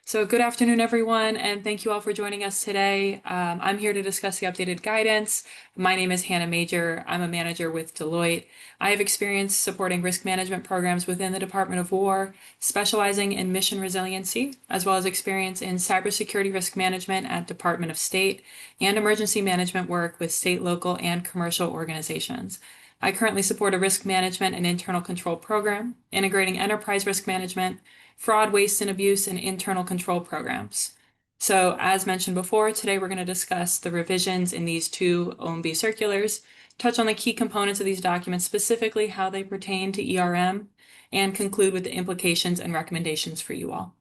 So good afternoon, everyone, and thank you all for joining us today. I'm here to discuss the updated guidance. My name is Hannah Major. I'm a manager with Deloitte. I have experience supporting risk management programs within the Department of War, specializing in mission resiliency, as well as experience in cybersecurity risk management at Department of State and emergency management work with state, local, and commercial organizations. I currently support a risk management and internal control program, integrating enterprise risk management, fraud, waste, and abuse, and internal control programs. So as mentioned before, today we're going to discuss the revisions in these two OMB circulars, touch on the key components of these documents, specifically how they pertain to ERM, and conclude with the implications and recommendations for you all.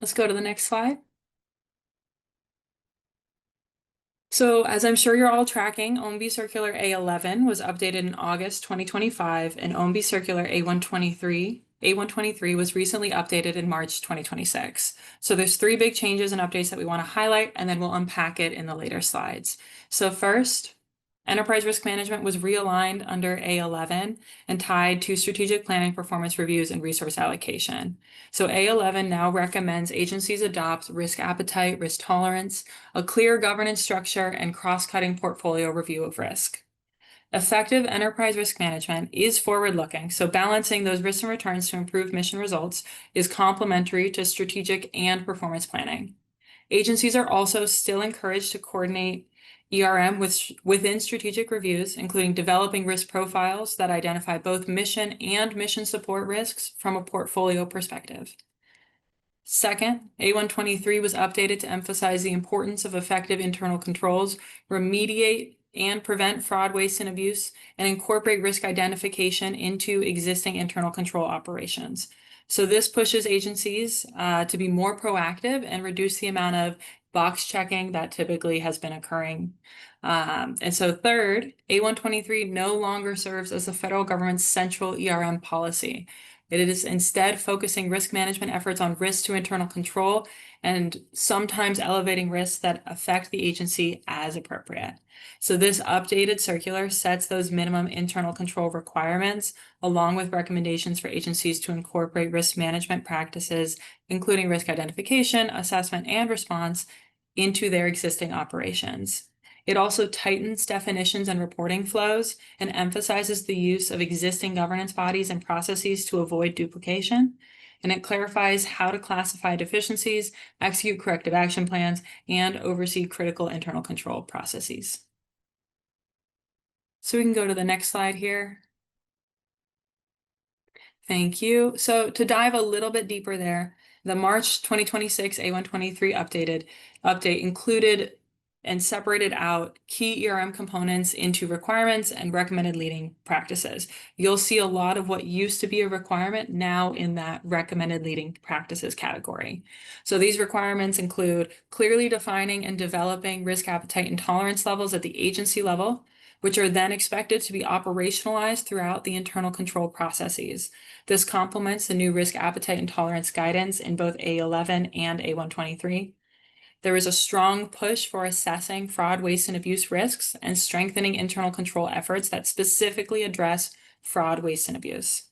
Let's go to the next slide. So as I'm sure you're all tracking, OMB Circular A11 was updated in August 2025, and OMB Circular A123 was recently updated in March 2026. So there's three big changes and updates that we want to highlight, and then we'll unpack it in the later slides. So first, enterprise risk management was realigned under A11 and tied to strategic planning, performance reviews, and resource allocation. So A11 now recommends agencies adopt risk appetite, risk tolerance, a clear governance structure, and cross-cutting portfolio review of risk. Effective enterprise risk management is forward-looking, so balancing those risks and returns to improve mission results is complementary to strategic and performance planning. Agencies are also still encouraged to coordinate ERM within strategic reviews, including developing risk profiles that identify both mission and mission support risks from a portfolio perspective. Second, A123 was updated to emphasize the importance of effective internal controls, remediate and prevent fraud, waste, and abuse, and incorporate risk identification into existing internal control operations. So this pushes agencies to be more proactive and reduce the amount of box checking that typically has been occurring. And so third, A123 no longer serves as the federal government's central ERM policy. It is instead focusing risk management efforts on risk to internal control and sometimes elevating risks that affect the agency as appropriate. So this updated circular sets those minimum internal control requirements, along with recommendations for agencies to incorporate risk management practices, including risk identification, assessment, and response, into their existing operations. It also tightens definitions and reporting flows and emphasizes the use of existing governance bodies and processes to avoid duplication. And it clarifies how to classify deficiencies, execute corrective action plans, and oversee critical internal control processes. So we can go to the next slide here. Thank you. So to dive a little bit deeper there, the March 2026 A123 update included and separated out key ERM components into requirements and recommended leading practices. You'll see a lot of what used to be a requirement now in that recommended leading practices category. So these requirements include clearly defining and developing risk appetite and tolerance levels at the agency level, which are then expected to be operationalized throughout the internal control processes. This complements the new risk appetite and tolerance guidance in both A11 and A123. There is a strong push for assessing fraud, waste, and abuse risks and strengthening internal control efforts that specifically address fraud, waste, and abuse.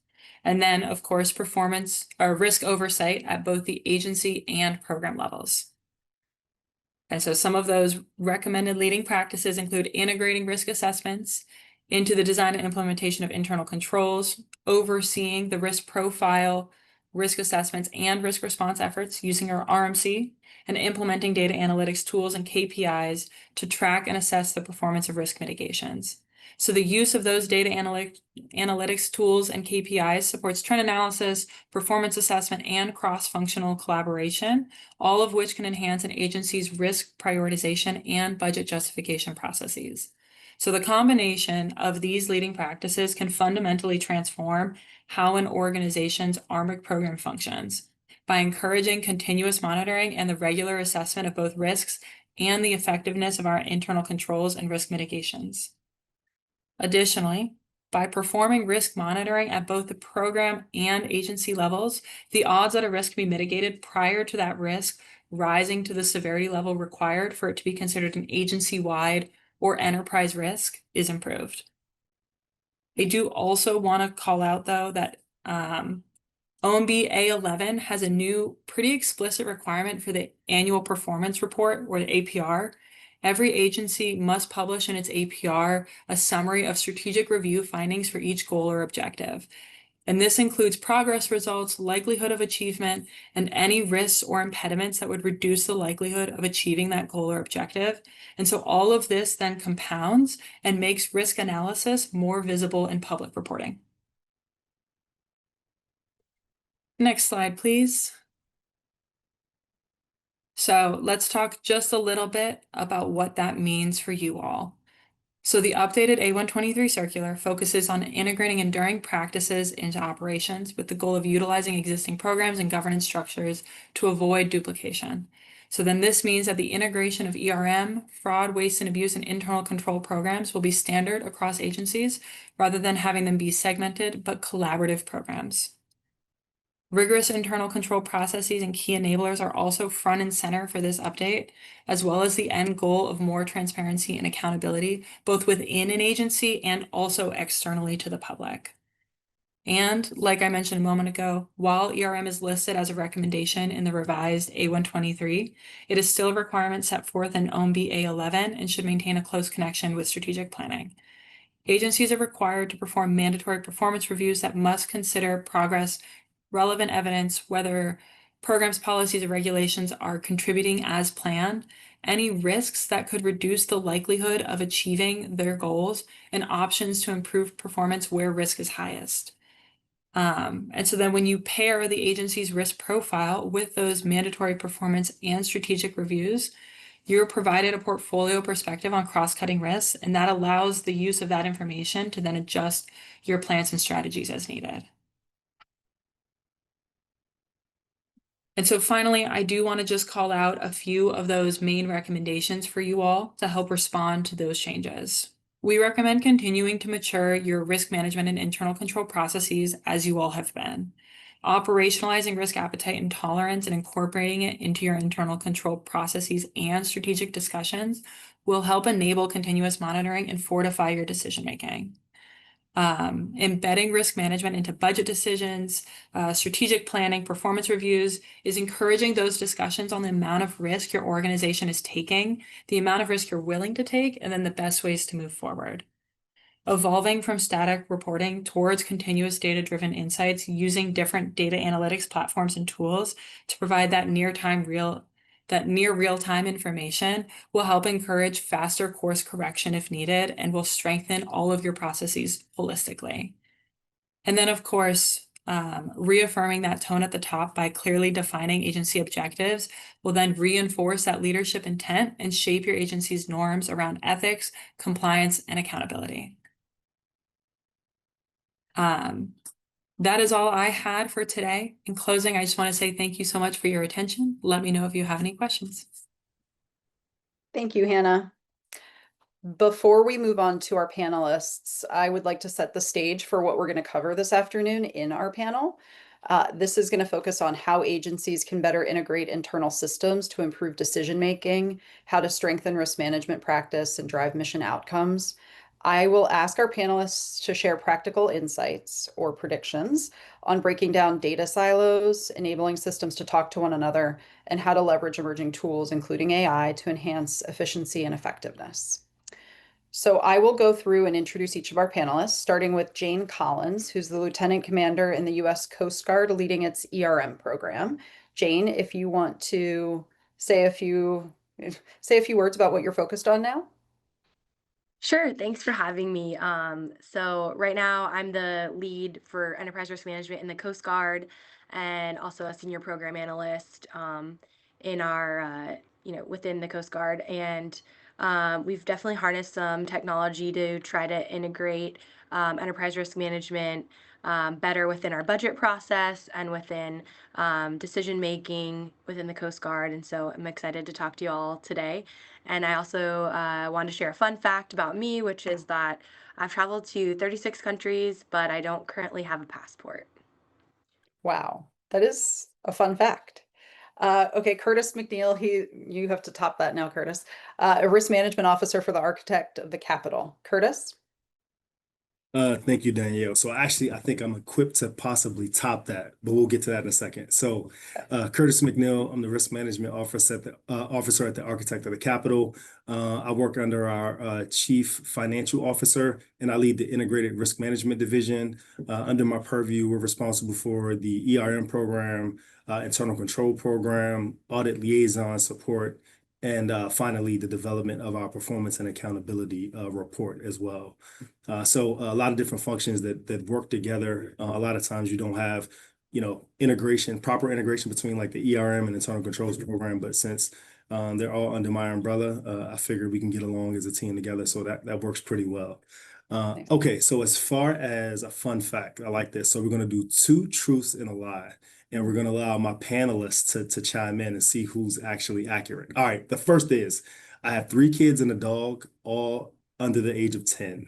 And then, of course, performance or risk oversight at both the agency and program levels. And so some of those recommended leading practices include integrating risk assessments into the design and implementation of internal controls, overseeing the risk profile, risk assessments, and risk response efforts using our RMC, and implementing data analytics tools and KPIs to track and assess the performance of risk mitigations. So the use of those data analytics tools and KPIs supports trend analysis, performance assessment, and cross-functional collaboration, all of which can enhance an agency's risk prioritization and budget justification processes. So the combination of these leading practices can fundamentally transform how an organization's RMIC program functions by encouraging continuous monitoring and the regular assessment of both risks and the effectiveness of our internal controls and risk mitigations. Additionally, by performing risk monitoring at both the program and agency levels, the odds that a risk can be mitigated prior to that risk rising to the severity level required for it to be considered an agency-wide or enterprise risk is improved. I do also want to call out, though, that OMB A11 has a new, pretty explicit requirement for the annual performance report, or the APR. Every agency must publish in its APR a summary of strategic review findings for each goal or objective. And this includes progress results, likelihood of achievement, and any risks or impediments that would reduce the likelihood of achieving that goal or objective. And so all of this then compounds and makes risk analysis more visible in public reporting. Next slide, please. So let's talk just a little bit about what that means for you all. So the updated A123 circular focuses on integrating enduring practices into operations with the goal of utilizing existing programs and governance structures to avoid duplication. So then this means that the integration of ERM, fraud, waste, and abuse, and internal control programs will be standard across agencies rather than having them be segmented but collaborative programs. Rigorous internal control processes and key enablers are also front and center for this update, as well as the end goal of more transparency and accountability, both within an agency and also externally to the public. And like I mentioned a moment ago, while ERM is listed as a recommendation in the revised A123, it is still a requirement set forth in OMB A11 and should maintain a close connection with strategic planning. Agencies are required to perform mandatory performance reviews that must consider progress, relevant evidence, whether programs, policies, or regulations are contributing as planned, any risks that could reduce the likelihood of achieving their goals, and options to improve performance where risk is highest. And so then when you pair the agency's risk profile with those mandatory performance and strategic reviews, you're provided a portfolio perspective on cross-cutting risks, and that allows the use of that information to then adjust your plans and strategies as needed. And so finally, I do want to just call out a few of those main recommendations for you all to help respond to those changes. We recommend continuing to mature your risk management and internal control processes as you all have been. Operationalizing risk appetite and tolerance and incorporating it into your internal control processes and strategic discussions will help enable continuous monitoring and fortify your decision making. Embedding risk management into budget decisions, strategic planning, performance reviews is encouraging those discussions on the amount of risk your organization is taking, the amount of risk you're willing to take, and then the best ways to move forward. Evolving from static reporting towards continuous data-driven insights using different data analytics platforms and tools to provide that near real-time information will help encourage faster course correction if needed and will strengthen all of your processes holistically. And then, of course, reaffirming that tone at the top by clearly defining agency objectives will then reinforce that leadership intent and shape your agency's norms around ethics, compliance, and accountability. That is all I had for today. In closing, I just want to say thank you so much for your attention. Let me know if you have any questions. Thank you, Hannah. Before we move on to our panelists, I would like to set the stage for what we're going to cover this afternoon in our panel. This is going to focus on how agencies can better integrate internal systems to improve decision-making, how to strengthen risk management practice, and drive mission outcomes. I will ask our panelists to share practical insights or predictions on breaking down data silos, enabling systems to talk to one another, and how to leverage emerging tools, including AI, to enhance efficiency and effectiveness. So I will go through and introduce each of our panelists, starting with Jane Collins, who's the Lieutenant Commander in the U.S. Coast Guard leading its ERM program. Jane, if you want to say a few words about what you're focused on now. Sure, thanks for having me. So right now I'm the lead for enterprise risk management in the Coast Guard and also a senior program analyst in our, within the Coast Guard. And we've definitely harnessed some technology to try to integrate enterprise risk management better within our budget process and within decision making within the Coast Guard. And so I'm excited to talk to you all today. And I also wanted to share a fun fact about me, which is that I've traveled to 36 countries, but I don't currently have a passport. Wow, that is a fun fact. Okay, Curtis McNeil, you have to top that now, Curtis. A risk management officer for the Architect of the Capitol. Curtis? Thank you, Danielle. So actually, I think I'm equipped to possibly top that, but we'll get to that in a second. So, Curtis McNeil, I'm the risk management officer at the Architect of the Capitol. I work under our chief financial officer, and I lead the integrated risk management division. Under my purview, we're responsible for the ERM program, internal control program, audit liaison support, and finally, the development of our performance and accountability report as well. So a lot of different functions that work together. A lot of times you don't have, proper integration between like the ERM and internal controls program. But since they're all under my umbrella, I figure we can get along as a team together. So that works pretty well. Okay, so as far as a fun fact, I like this. So we're going to do two truths and a lie. And we're going to allow my panelists to chime in and see who's actually accurate. All right, the first is I have 3 kids and a dog, all under the age of 10.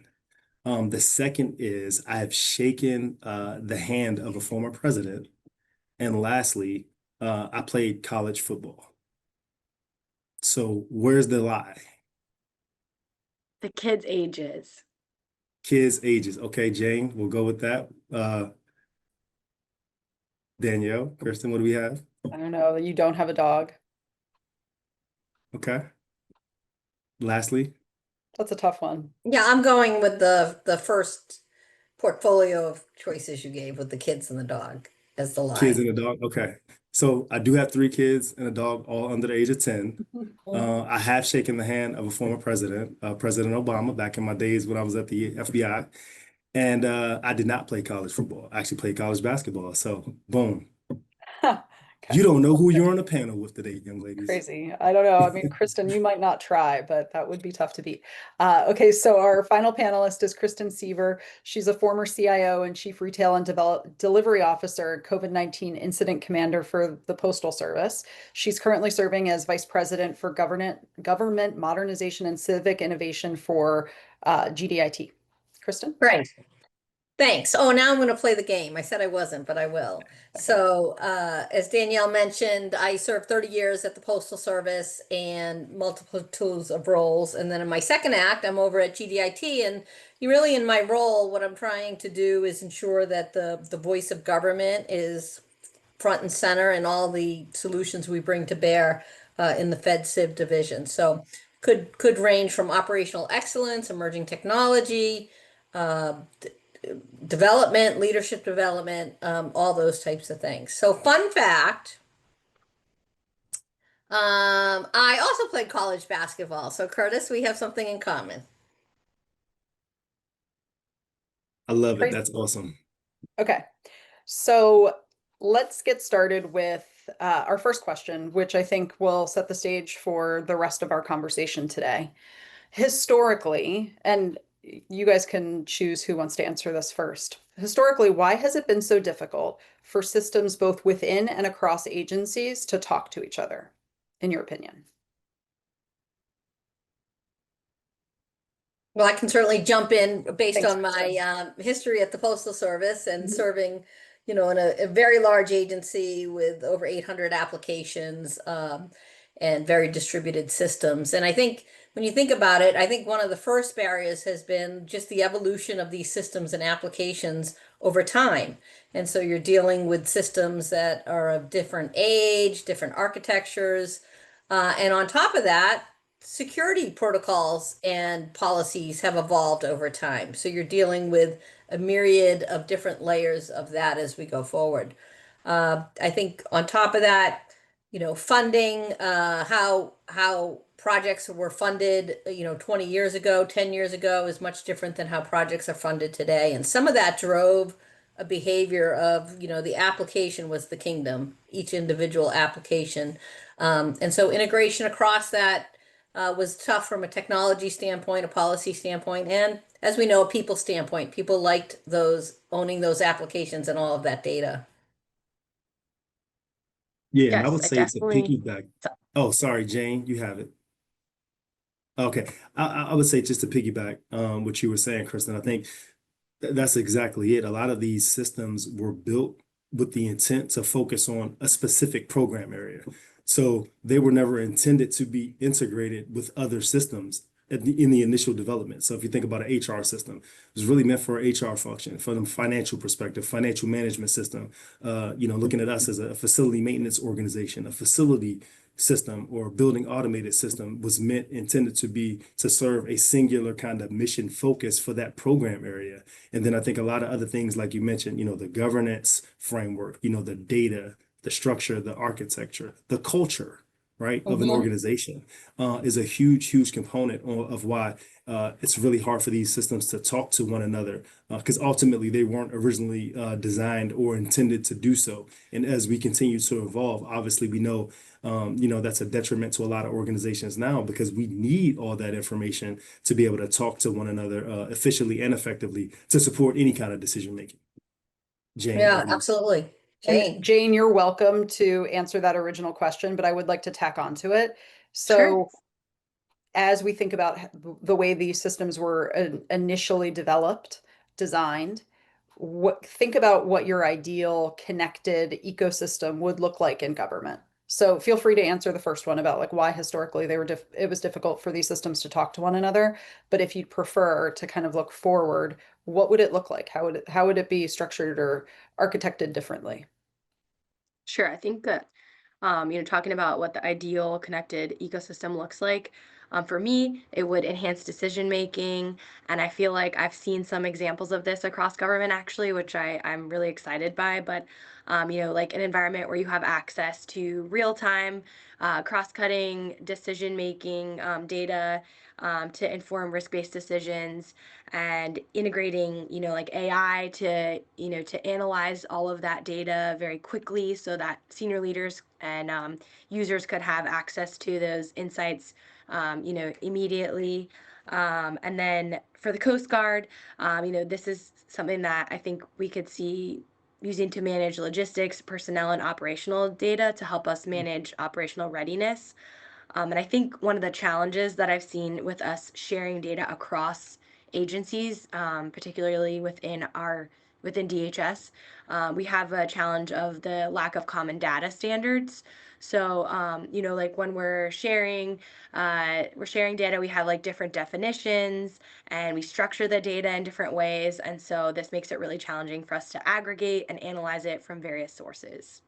The second is I have shaken the hand of a former president. And lastly, I played college football. So where's the lie? The kids' ages. Kids' ages. Okay, Jane, we'll go with that. Danielle, Kristen, what do we have? I don't know. You don't have a dog. Okay. Lastly, That's a tough one. Yeah, I'm going with the first portfolio of choices you gave with the kids and the dog as the kids lie. and a dog. Okay. So I do have 3 kids and a dog, all under the age of 10. I have shaken the hand of a former president, President Obama, back in my days when I was at the FBI. And I did not play college football. I actually played college basketball. So boom. Okay. You don't know who you're on the panel with today, young ladies. Crazy. I don't know. I mean, Kristen, you might not try, but that would be tough to beat. Okay, so our final panelist is Kristen Seaver. She's a former CIO and Chief Retail and Delivery Officer, COVID-19 Incident Commander for the Postal Service. She's currently serving as Vice President for Government Modernization and Civic Innovation for GDIT. Kristen? Great. Thanks. Oh, now I'm going to play the game. I said I wasn't, but I will. So, as Danielle mentioned, I served 30 years at the Postal Service and multiple tools of roles. And then in my second act, I'm over at GDIT. And really, in my role, what I'm trying to do is ensure that the voice of government is front and center in all the solutions we bring to bear in the Fed Civ division. So, could range from operational excellence, emerging technology, development, leadership development, all those types of things. So fun fact, I also played college basketball. So Curtis, we have something in common. I love it. Great. That's awesome. Okay, so let's get started with our first question, which I think will set the stage for the rest of our conversation today. Historically, and you guys can choose who wants to answer this first. Historically, why has it been so difficult for systems both within and across agencies to talk to each other, in your opinion? Well, I can certainly jump in based Thanks, on my history at the Postal Service and serving, in a very large agency with over 800 applications and very distributed systems. And I think when you think about it, I think one of the first barriers has been just the evolution of these systems and applications over time. And so you're dealing with systems that are of different age, different architectures. And on top of that, security protocols and policies have evolved over time. So you're dealing with a myriad of different layers of that as we go forward. I think on top of that, funding, how projects were funded, 20 years ago, 10 years ago is much different than how projects are funded today. And some of that drove a behavior of, the application was the kingdom, each individual application. And so integration across that was tough from a technology standpoint, a policy standpoint, and as we know, a people standpoint. People liked owning those applications and all of that data. Yeah, and I Yes, would I say to definitely. piggyback. Oh, sorry, Jane, you have it. Okay, I would say just to piggyback what you were saying, Kristen. I think that's exactly it. A lot of these systems were built with the intent to focus on a specific program area. So they were never intended to be integrated with other systems. in the initial development. So if you think about an HR system, it was really meant for an HR function, from a financial perspective, financial management system. Looking at us as a facility maintenance organization, a facility system or building automated system was intended to serve a singular kind of mission focus for that program area. And then I think a lot of other things, like you mentioned, the governance framework, the data, the structure, the architecture, the culture, right, of an organization is a huge component of why it's really hard for these systems to talk to one another, because ultimately they weren't originally designed or intended to do so. And as we continue to evolve, obviously we know, that's a detriment to a lot of organizations now, because we need all that information to be able to talk to one another efficiently and effectively to support any kind of decision making. Jane, Yeah, over to you. absolutely. And Jane. Jane, you're welcome to answer that original question, but I would like to tack onto it. Sure. So as we think about the way these systems were initially developed, designed, think about what your ideal connected ecosystem would look like in government. So feel free to answer the first one about like why historically it was difficult for these systems to talk to one another. But if you'd prefer to kind of look forward, what would it look like? How would it be structured or architected differently? Sure. I think that, talking about what the ideal connected ecosystem looks like, for me, it would enhance decision making. And I feel like I've seen some examples of this across government, actually, which I'm really excited by. But, like an environment where you have access to real time, cross cutting decision making data to inform risk based decisions, and integrating like AI to to analyze all of that data very quickly so that senior leaders and users could have access to those insights immediately. And then for the Coast Guard, this is something that I think we could see using to manage logistics, personnel, and operational data to help us manage operational readiness. And I think one of the challenges that I've seen with us sharing data across agencies, particularly within DHS, we have a challenge of the lack of common data standards. So, like when we're sharing data, we have like different definitions and we structure the data in different ways. And so this makes it really challenging for us to aggregate and analyze it from various sources.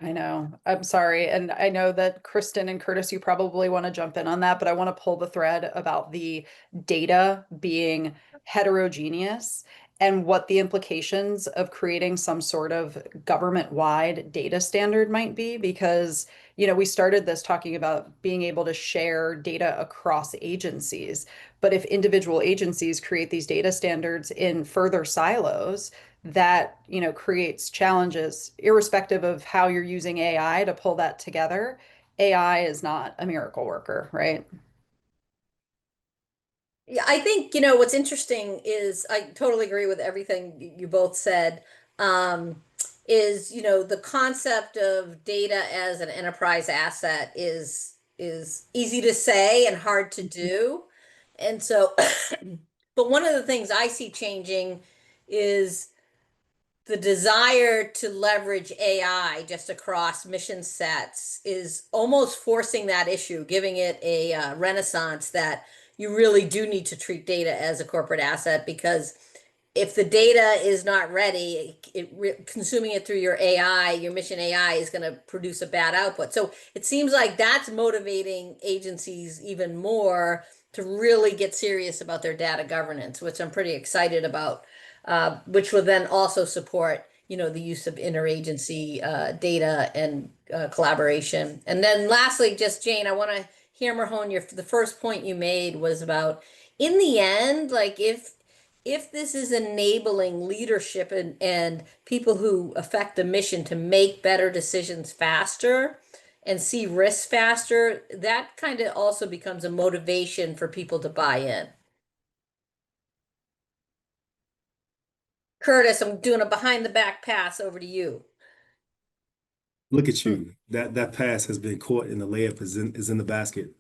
I know. I'm sorry. And I know that Kristen and Curtis, you probably want to jump in on that, but I want to pull the thread about the data being heterogeneous and what the implications of creating some sort of government-wide data standard might be. Because, we started this talking about being able to share data across agencies. But if individual agencies create these data standards in further silos, that creates challenges irrespective of how you're using AI to pull that together. AI is not a miracle worker, right? Yeah, I think, what's interesting is I totally agree with everything you both said. Um, the concept of data as an enterprise asset is easy to say and hard to do. And so, but one of the things I see changing is the desire to leverage AI just across mission sets is almost forcing that issue, giving it a renaissance that you really do need to treat data as a corporate asset, because if the data is not ready, consuming it through your AI, your mission AI is going to produce a bad output. So it seems like that's motivating agencies even more to really get serious about their data governance, which I'm pretty excited about, which will then also support, the use of interagency data and collaboration. And then lastly, just Jane, I want to hammer home the first point you made was about, in the end, like if this is enabling leadership and people who affect the mission to make better decisions faster and see risks faster, that kind of also becomes a motivation for people to buy in. Curtis, I'm doing a behind the back pass over to you. Look at you. That pass has been caught and the layup is in the basket.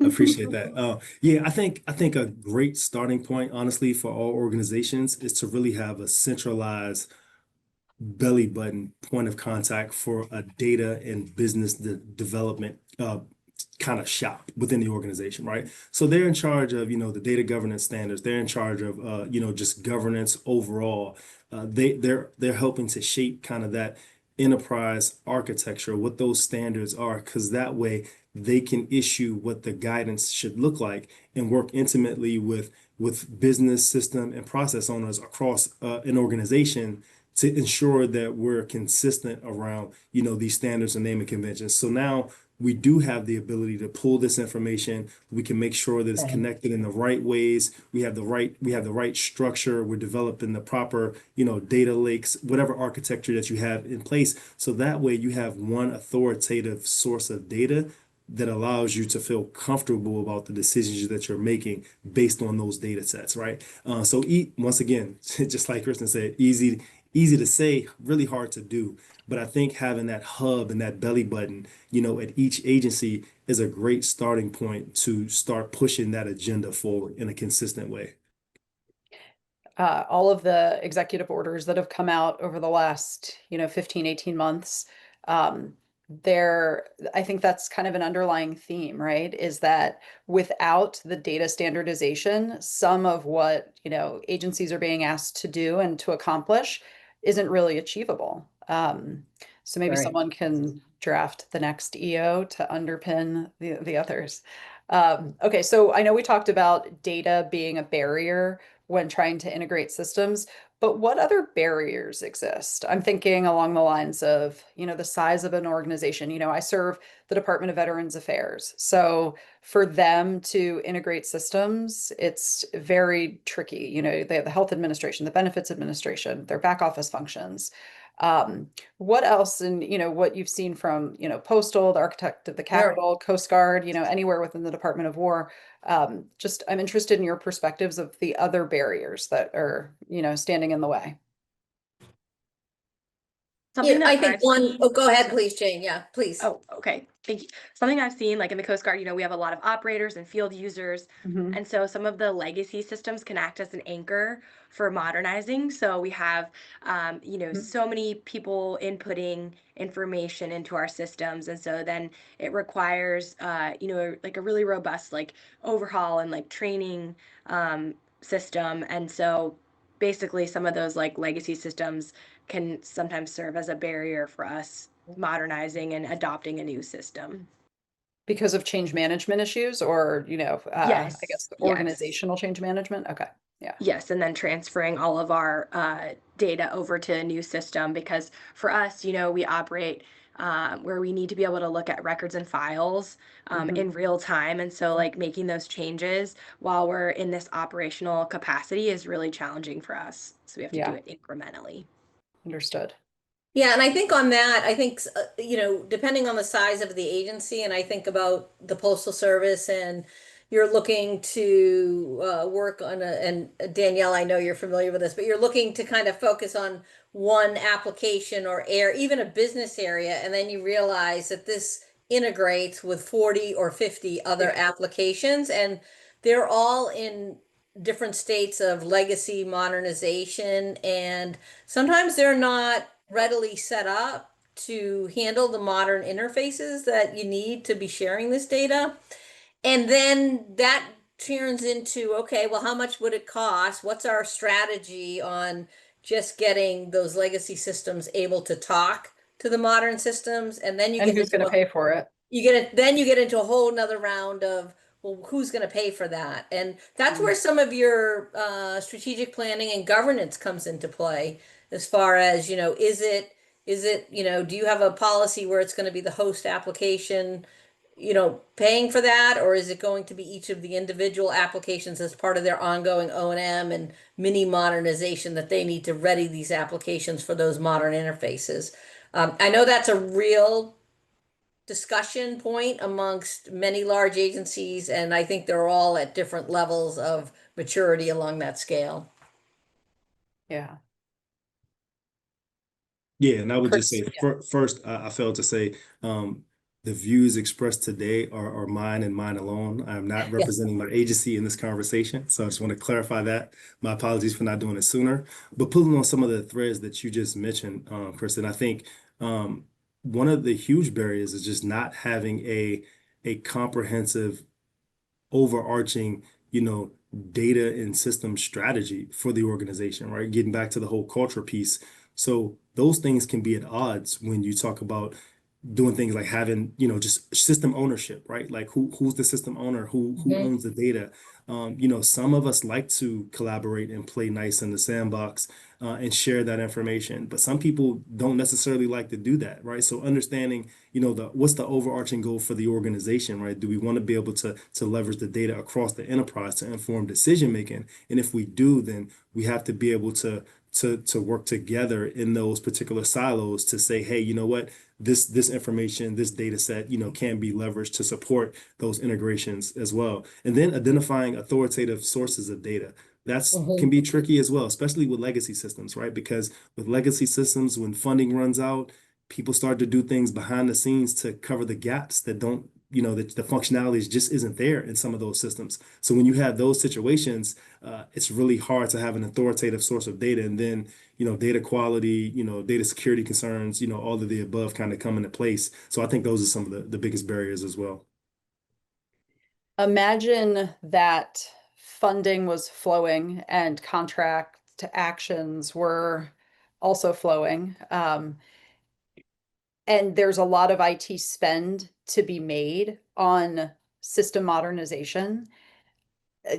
I appreciate that. Yeah, I think a great starting point, honestly, for all organizations is to really have a centralized belly button point of contact for a data and business development kind of shop within the organization, right? So they're in charge of, the data governance standards. They're in charge of, just governance overall. They're helping to shape kind of that enterprise architecture, what those standards are, because that way they can issue what the guidance should look like and work intimately with business system and process owners across an organization to ensure that we're consistent around, these standards and naming conventions. So now we do have the ability to pull this information. We can make sure that it's connected in the right ways. We have the right structure. We're developing the proper, data lakes, whatever architecture that you have in place. So that way you have one authoritative source of data that allows you to feel comfortable about the decisions that you're making based on those data sets, right? Once again, just like Kristen said, easy to say, really hard to do. But I think having that hub and that belly button, at each agency is a great starting point to start pushing that agenda forward in a consistent way. All of the executive orders that have come out over the last, 15, 18 months, I think that's kind of an underlying theme, right? Is that without the data standardization, some of what, agencies are being asked to do and to accomplish isn't really achievable. So maybe Right. someone can draft the next EO to underpin the others. Okay, so I know we talked about data being a barrier when trying to integrate systems, but what other barriers exist? I'm thinking along the lines of, the size of an organization. I serve the Department of Veterans Affairs. So for them to integrate systems, it's very tricky. They have the health administration, the benefits administration, their back office functions. What else, and what you've seen from Postal, the Architect of the Capitol, Coast Guard, anywhere within the Department of War. Just I'm interested in your perspectives of the other barriers that are standing in the way. Something I that think I've one, seen. oh, go ahead, please, Jane. Yeah, please. Oh, okay. Thank you. Something I've seen, like in the Coast Guard, we have a lot of operators and field users. Mhm. And so some of the legacy systems can act as an anchor for modernizing. So we have, so many people inputting information into our systems. And so then it requires, like a really robust, like overhaul and like training system. And so basically some of those like legacy systems can sometimes serve as a barrier for us modernizing and adopting a new system. Because of change management issues, or I guess Yes. organizational change management. Okay. Yeah. Yes, and then transferring all of our data over to a new system because for us, we operate where we need to be able to look at records and files Mhm. in real time. And so, like, making those changes while we're in this operational capacity is really challenging for us. So we have to do Yeah. it incrementally. Understood. Yeah, and I think on that, I think, depending on the size of the agency, and I think about the Postal Service, and you're looking to work on and Danielle, I know you're familiar with this, but you're looking to kind of focus on one application or even a business area, and then you realize that this integrates with 40 or 50 other applications, and they're all in different states of legacy modernization, and sometimes they're not readily set up to handle the modern interfaces that you need to be sharing this data. And then that turns into, okay, well, how much would it cost? What's our strategy on just getting those legacy systems able to talk to the modern systems? And then you And get who's going to pay for it? then you get into a whole nother round of, well, who's going to pay for that? And that's where some of your strategic planning and governance comes into play, as far as, is it, do you have a policy where it's going to be the host application, paying for that, or is it going to be each of the individual applications as part of their ongoing O&M and mini modernization that they need to ready these applications for those modern interfaces? I know that's a real discussion point amongst many large agencies, and I think they're all at different levels of maturity along that scale. Yeah. Yeah, and I would just Chris, say first, I failed to say the views expressed today are mine and mine alone. I am not Yeah. representing my agency in this conversation, so I just want to clarify that. My apologies for not doing it sooner. But pulling on some of the threads that you just mentioned, Kristen, I think one of the huge barriers is just not having a comprehensive, overarching, data and system strategy for the organization, right? Getting back to the whole culture piece. So those things can be at odds when you talk about doing things like having, just system ownership, right? Like who's the system owner, who Mhm. owns the data. Some of us like to collaborate and play nice in the sandbox and share that information, but some people don't necessarily like to do that, right? So understanding, what's the overarching goal for the organization, right? Do we want to be able to leverage the data across the enterprise to inform decision making? And if we do, then we have to be able to work together in those particular silos to say, hey, you know what, this information, this data set, can be leveraged to support those integrations as well. And then identifying authoritative sources of data. That's can Mhm. be tricky as well, especially with legacy systems, right? Because with legacy systems, when funding runs out, people start to do things behind the scenes to cover the gaps that don't, the functionality just isn't there in some of those systems. So when you have those situations, it's really hard to have an authoritative source of data. And then, data quality, data security concerns, all of the above kind of come into place. So I think those are some of the biggest barriers as well. Imagine that funding was flowing and contract to actions were also flowing. And there's a lot of IT spend to be made on system modernization.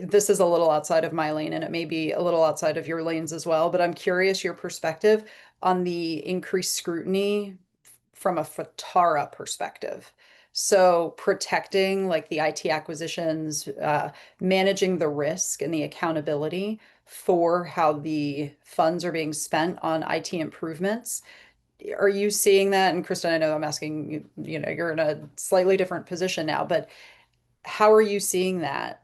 This is a little outside of my lane and it may be a little outside of your lanes as well, but I'm curious your perspective on the increased scrutiny from a FATARA perspective. So protecting like the IT acquisitions, managing the risk and the accountability for how the funds are being spent on IT improvements. Are you seeing that? And Kristen, I know I'm asking you, you're in a slightly different position now, but how are you seeing that,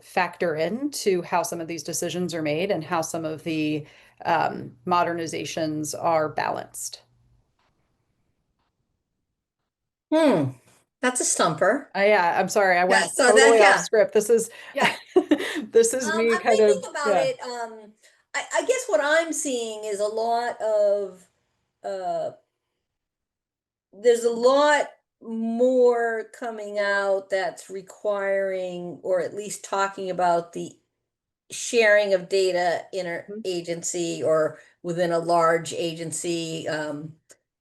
factor into how some of these decisions are made and how some of the modernizations are balanced? Hmm. That's a stumper. Yeah, I'm sorry, I Yeah, went so that, totally off yeah, script. This is yeah. this is me I'm kind of, thinking about yeah. it. I guess what I'm seeing is a lot of uh there's a lot more coming out that's requiring or at least talking about the sharing of data interagency or within a large agency.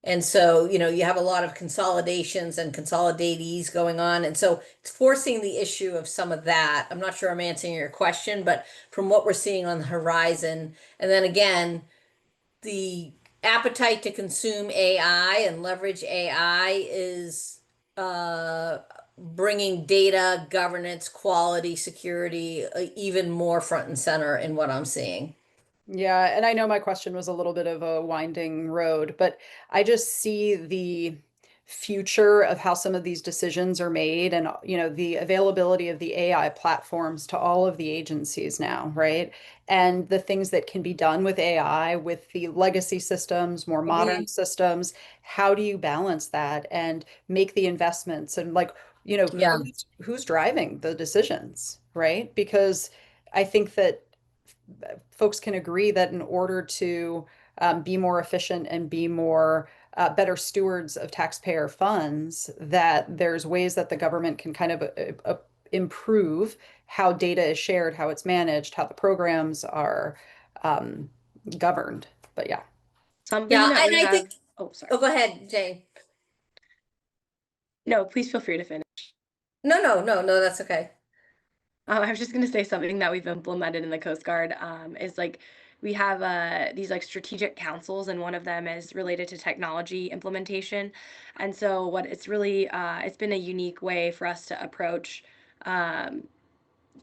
And so, you have a lot of consolidations and consolidatees going on. And so it's forcing the issue of some of that. I'm not sure I'm answering your question, but from what we're seeing on the horizon, and then again, the appetite to consume AI and leverage AI is bringing data governance, quality, security even more front and center in what I'm seeing. Yeah, and I know my question was a little bit of a winding road, but I just see the future of how some of these decisions are made and the availability of the AI platforms to all of the agencies now, right? And the things that can be done with AI with the legacy systems, more modern Mhm. systems. How do you balance that and make the investments and like, Yeah, who's driving the decisions, right? Because I think that folks can agree that in order to be more efficient and be more better stewards of taxpayer funds, that there's ways that the government can kind of improve how data is shared, how it's managed, how the programs are um, governed. But yeah. Something yeah, that and we I think. have, oh, sorry. Oh, go ahead, Jane. No, please feel free to finish. No, no, no, no, that's okay. I was just going to say something that we've implemented in the Coast Guard is like we have these like strategic councils, and one of them is related to technology implementation. And so, what it's really it's been a unique way for us to approach um,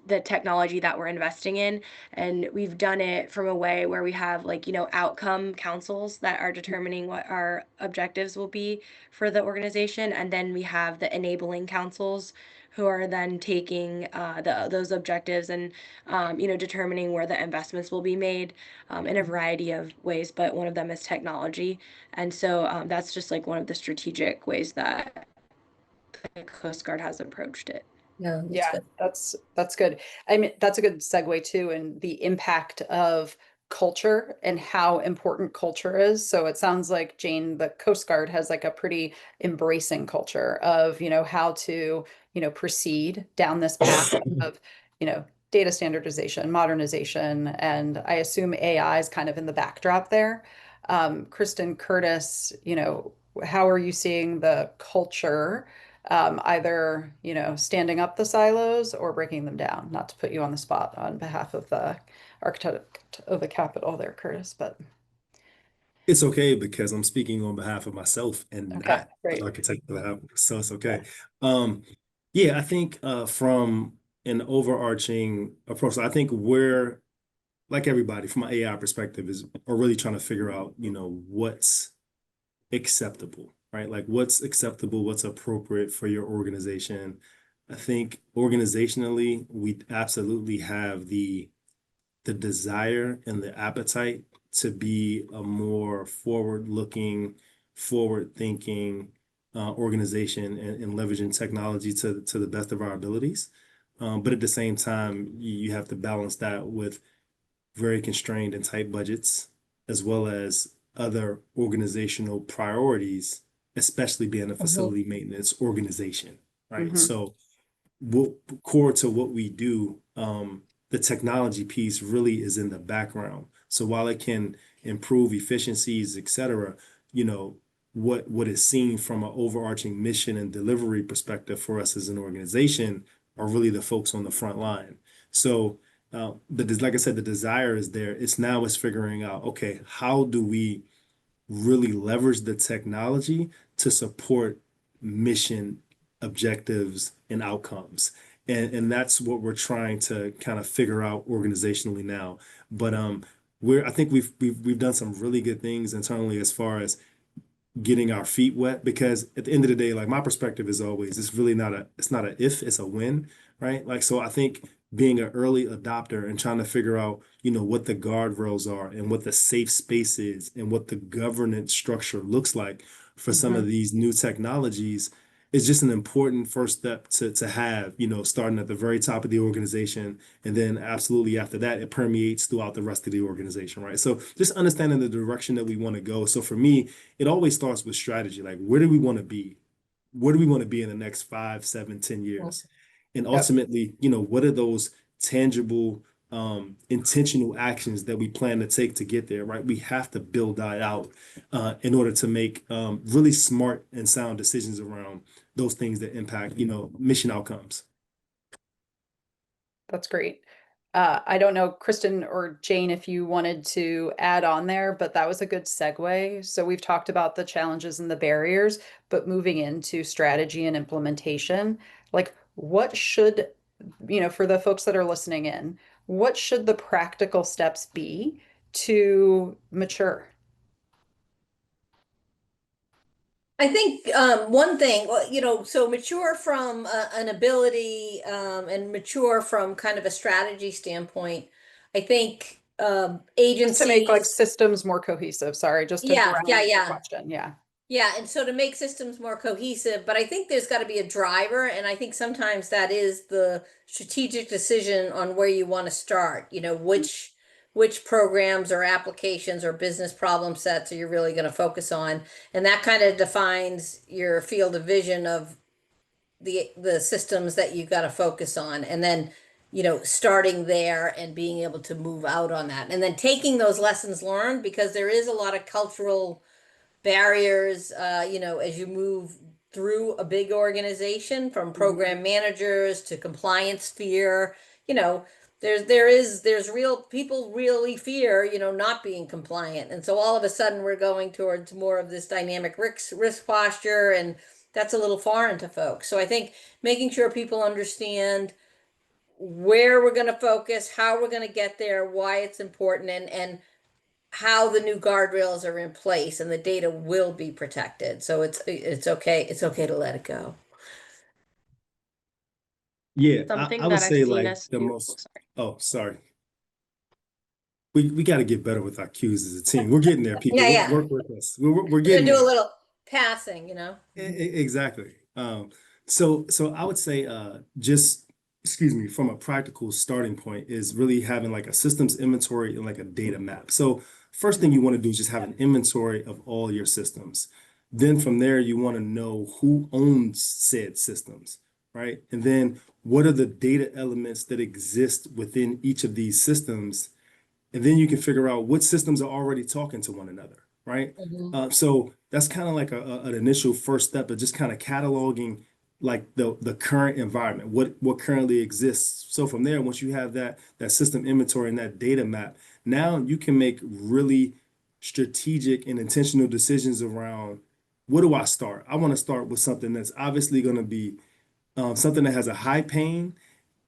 the technology that we're investing in, and we've done it from a way where we have like outcome councils that are determining what our objectives will be for the organization, and then we have the enabling councils who are then taking those objectives and determining where the investments will be made in a variety of ways, but one of them is technology. And so that's just like one of the strategic ways that the Coast Guard has approached it. Yeah, that's Yeah, good. that's good. I mean, that's a good segue too, and the impact of culture and how important culture is. So it sounds like Jane, the Coast Guard has like a pretty embracing culture of, how to, proceed down this path of, data standardization, modernization, and I assume AI is kind of in the backdrop there. Kristen, Curtis, how are you seeing the culture either, standing up the silos or breaking them down? Not to put you on the spot on behalf of the architect of the Capitol there, Curtis, but It's okay because I'm speaking on behalf of myself and okay, not the great. architect of the house, so it's okay. Okay. Yeah, I think from an overarching approach, I think we're like everybody from an AI perspective are really trying to figure out, what's acceptable, right? Like what's acceptable, what's appropriate for your organization. I think organizationally, we absolutely have the desire and the appetite to be a more forward-looking, forward-thinking organization and leveraging technology to the best of our abilities. But at the same time, you have to balance that with very constrained and tight budgets, as well as other organizational priorities, especially being a Mhm. facility maintenance organization, right? Mhm. So what core to what we do, the technology piece really is in the background. So while it can improve efficiencies, et cetera, what is seen from an overarching mission and delivery perspective for us as an organization are really the folks on the front line. So like I said, the desire is there. It's figuring out, okay, how do we really leverage the technology to support mission objectives and outcomes. And that's what we're trying to kind of figure out organizationally now. But I think we've done some really good things internally as far as getting our feet wet, because at the end of the day, like my perspective is always, it's not a if, it's a when, right? Like, so I think being an early adopter and trying to figure out, what the guardrails are and what the safe space is and what the governance structure looks like for some of Mhm. these new technologies is just an important first step to have, starting at the very top of the organization. And then absolutely after that, it permeates throughout the rest of the organization, right? So just understanding the direction that we want to go. So for me, it always starts with strategy. Like, where do we want to be? Where do we want to be in the next 5, 7, 10 years? And Yep. ultimately, what are those tangible, intentional actions that we plan to take to get there, right? We have to build that out in order to make really smart and sound decisions around those things that impact, mission outcomes. That's great. I don't know, Kristen or Jane, if you wanted to add on there, but that was a good segue. So we've talked about the challenges and the barriers, but moving into strategy and implementation, like what should, for the folks that are listening in, what should the practical steps be to mature? I think one thing, well, so mature from an ability and mature from kind of a strategy standpoint. I think Just to make like agencies, systems more cohesive. Sorry, just to yeah, yeah, ground the yeah. question. Yeah. Yeah, and so to make systems more cohesive, but I think there's got to be a driver, and I think sometimes that is the strategic decision on where you want to start. Which programs or applications or business problem sets are you really going to focus on, and that kind of defines your field of vision of the systems that you've got to focus on, and then starting there and being able to move out on that, and then taking those lessons learned because there is a lot of cultural barriers, as you move through a big organization from Mhm. program managers to compliance fear, you know, there's real people really fear, not being compliant. And so all of a sudden we're going towards more of this dynamic risk posture, and that's a little foreign to folks. So I think making sure people understand where we're going to focus, how we're going to get there, why it's important, and how the new guardrails are in place and the data will be protected. So it's okay. It's okay to let it go. Yeah, I Something would that I've say seen like us the do. Oh, most, sorry. oh, sorry. We got to get better with our cues as a team. We're getting there, people. Yeah, yeah. Work with us. We're We're gonna getting do a there. little passing. Exactly. So I would say just excuse me, from a practical starting point is really having like a systems inventory and like a data map. So first thing you want to do is just have an inventory of all your systems. Then from there, you want to know who owns said systems, right? And then what are the data elements that exist within each of these systems? And then you can figure out what systems are already talking to one another, right? Mhm. So that's kind of like an initial first step of just kind of cataloging like the current environment, what currently exists. So from there, once you have that system inventory and that data map, now you can make really strategic and intentional decisions around where do I start? I want to start with something that's obviously going to be something that has a high pain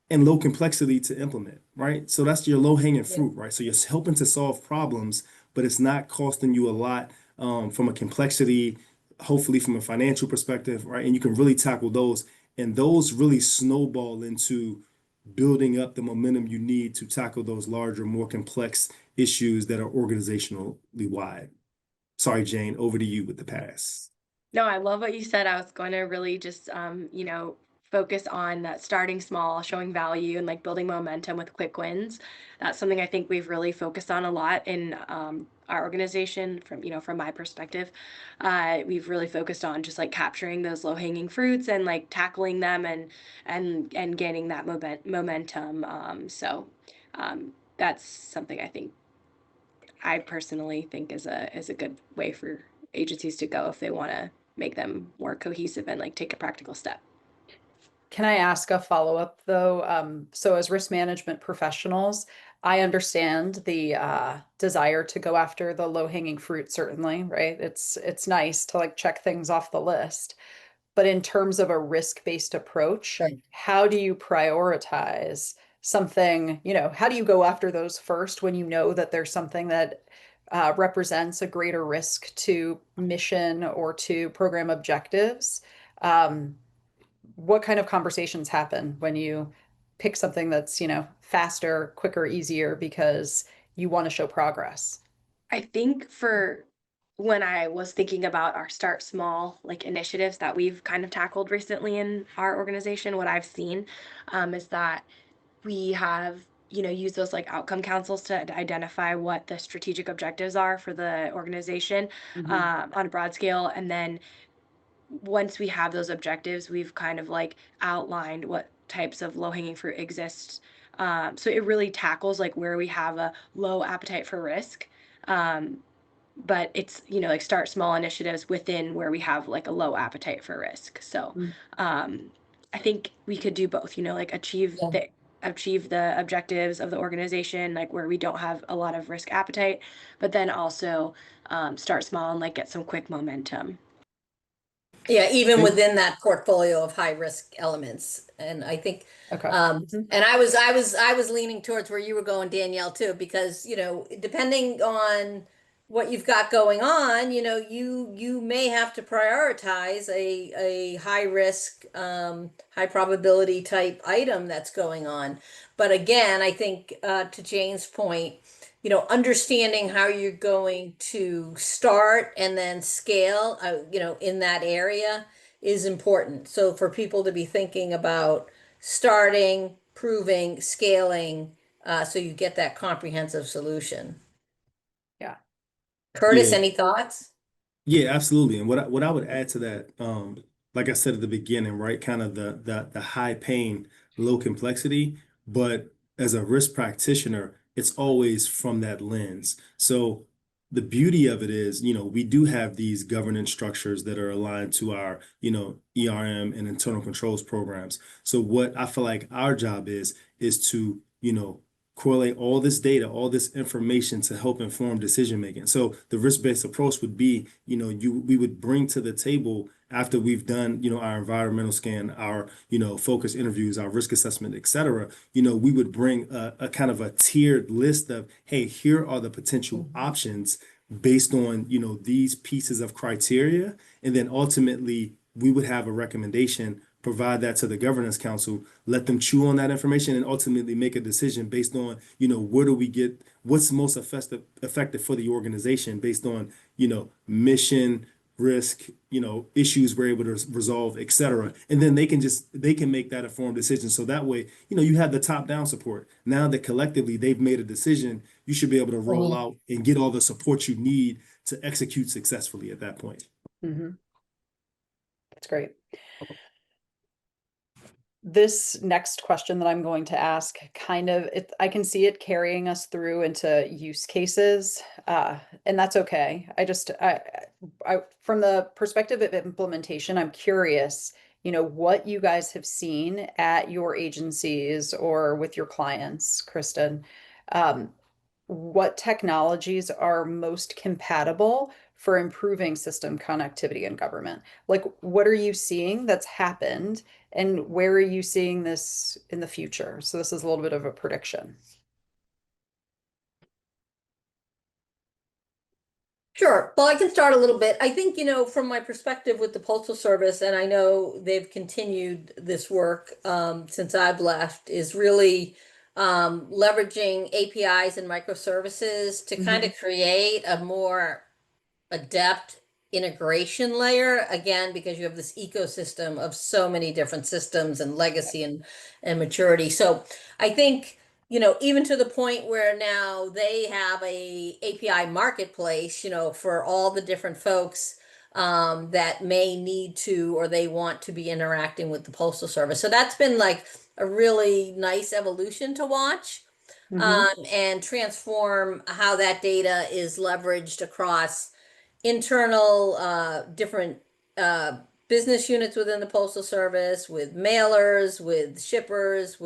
and low complexity to implement, right? So that's your low hanging Yeah. fruit, right? So you're helping to solve problems, but it's not costing you a lot from a complexity, hopefully from a financial perspective, right? And you can really tackle those, and those really snowball into building up the momentum you need to tackle those larger, more complex issues that are organizationally wide. Sorry, Jane, over to you with the pass. No, I love what you said. I was going to really just, focus on that starting small, showing value, and like building momentum with quick wins. That's something I think we've really focused on a lot in our organization. From my perspective, we've really focused on just like capturing those low hanging fruits and like tackling them and gaining that momentum. That's something I personally think is a good way for agencies to go if they want to make them more cohesive and like take a practical step. Can I ask a follow-up though? So as risk management professionals, I understand the desire to go after the low-hanging fruit, certainly, right? It's nice to like check things off the list. But in terms of a risk-based approach, Right. how do you prioritize something, how do you go after those first when you know that there's something that represents a greater risk to mission or to program objectives? Um, what kind of conversations happen when you pick something that's, faster, quicker, easier because you want to show progress? I think for when I was thinking about our start small like initiatives that we've kind of tackled recently in our organization, what I've seen is that we have used those like outcome councils to identify what the strategic objectives are for the organization Mhm. on a broad scale, and then once we have those objectives, we've kind of like outlined what types of low hanging fruit exist. So it really tackles like where we have a low appetite for risk. Um, but it's, like start small initiatives within where we have like a low appetite for risk. So Mm. um, I think we could do both, like Yeah. achieve the objectives of the organization, like where we don't have a lot of risk appetite, but then also start small and like get some quick momentum. Yeah, even And within that portfolio of high risk elements. And I think, Okay. Mhm. and I was leaning towards where you were going, Danielle, too, because, depending on what you've got going on, you may have to prioritize a high risk, high probability type item that's going on. But again, I think, to Jane's point, understanding how you're going to start and then scale, in that area is important. So for people to be thinking about starting, proving, scaling, so you get that comprehensive solution. Yeah. Curtis, yeah, any thoughts? yeah, absolutely. And what I would add to that, like I said at the beginning, right, kind of the high pain, low complexity, but as a risk practitioner, it's always from that lens. So the beauty of it is, we do have these governance structures that are aligned to our, ERM and internal controls programs. So what I feel like our job is to, correlate all this data, all this information to help inform decision making. So the risk-based approach would be, we would bring to the table after we've done, our environmental scan, our, focus interviews, our risk assessment, et cetera, we would bring a kind of a tiered list of, hey, here are the potential options based on, these pieces of criteria. And then ultimately we would have a recommendation, provide that to the governance council, let them chew on that information, and ultimately make a decision based on, where do we what's most effective for the organization based on, mission, risk, issues we're able to resolve, et cetera. And then they can make that informed decision. So that way, you have the top down support. Now that collectively they've made a decision, you should be able to roll out and get all the support you need to execute successfully at that point. That's great. This next question that I'm going to ask I can see it carrying us through into use cases, and that's okay. I from the perspective of implementation, I'm curious, what you guys have seen at your agencies or with your clients, Kristen. What technologies are most compatible for improving system connectivity in government? Like, what are you seeing that's happened, and where are you seeing this in the future? So this is a little bit of a prediction. Sure. Well, I can start a little bit. I think, from my perspective with the Postal Service, and I know they've continued this work since I've left, is really leveraging APIs and microservices to kind of create a more adept integration layer, again, because you have this ecosystem of so many different systems and legacy and maturity. So I think, even to the point where now they have a API marketplace, for all the different folks that may need to or they want to be interacting with the Postal Service. So that's been like a really nice evolution to watch. And transform how that data is leveraged across internal different business units within the Postal Service, with mailers, with shippers,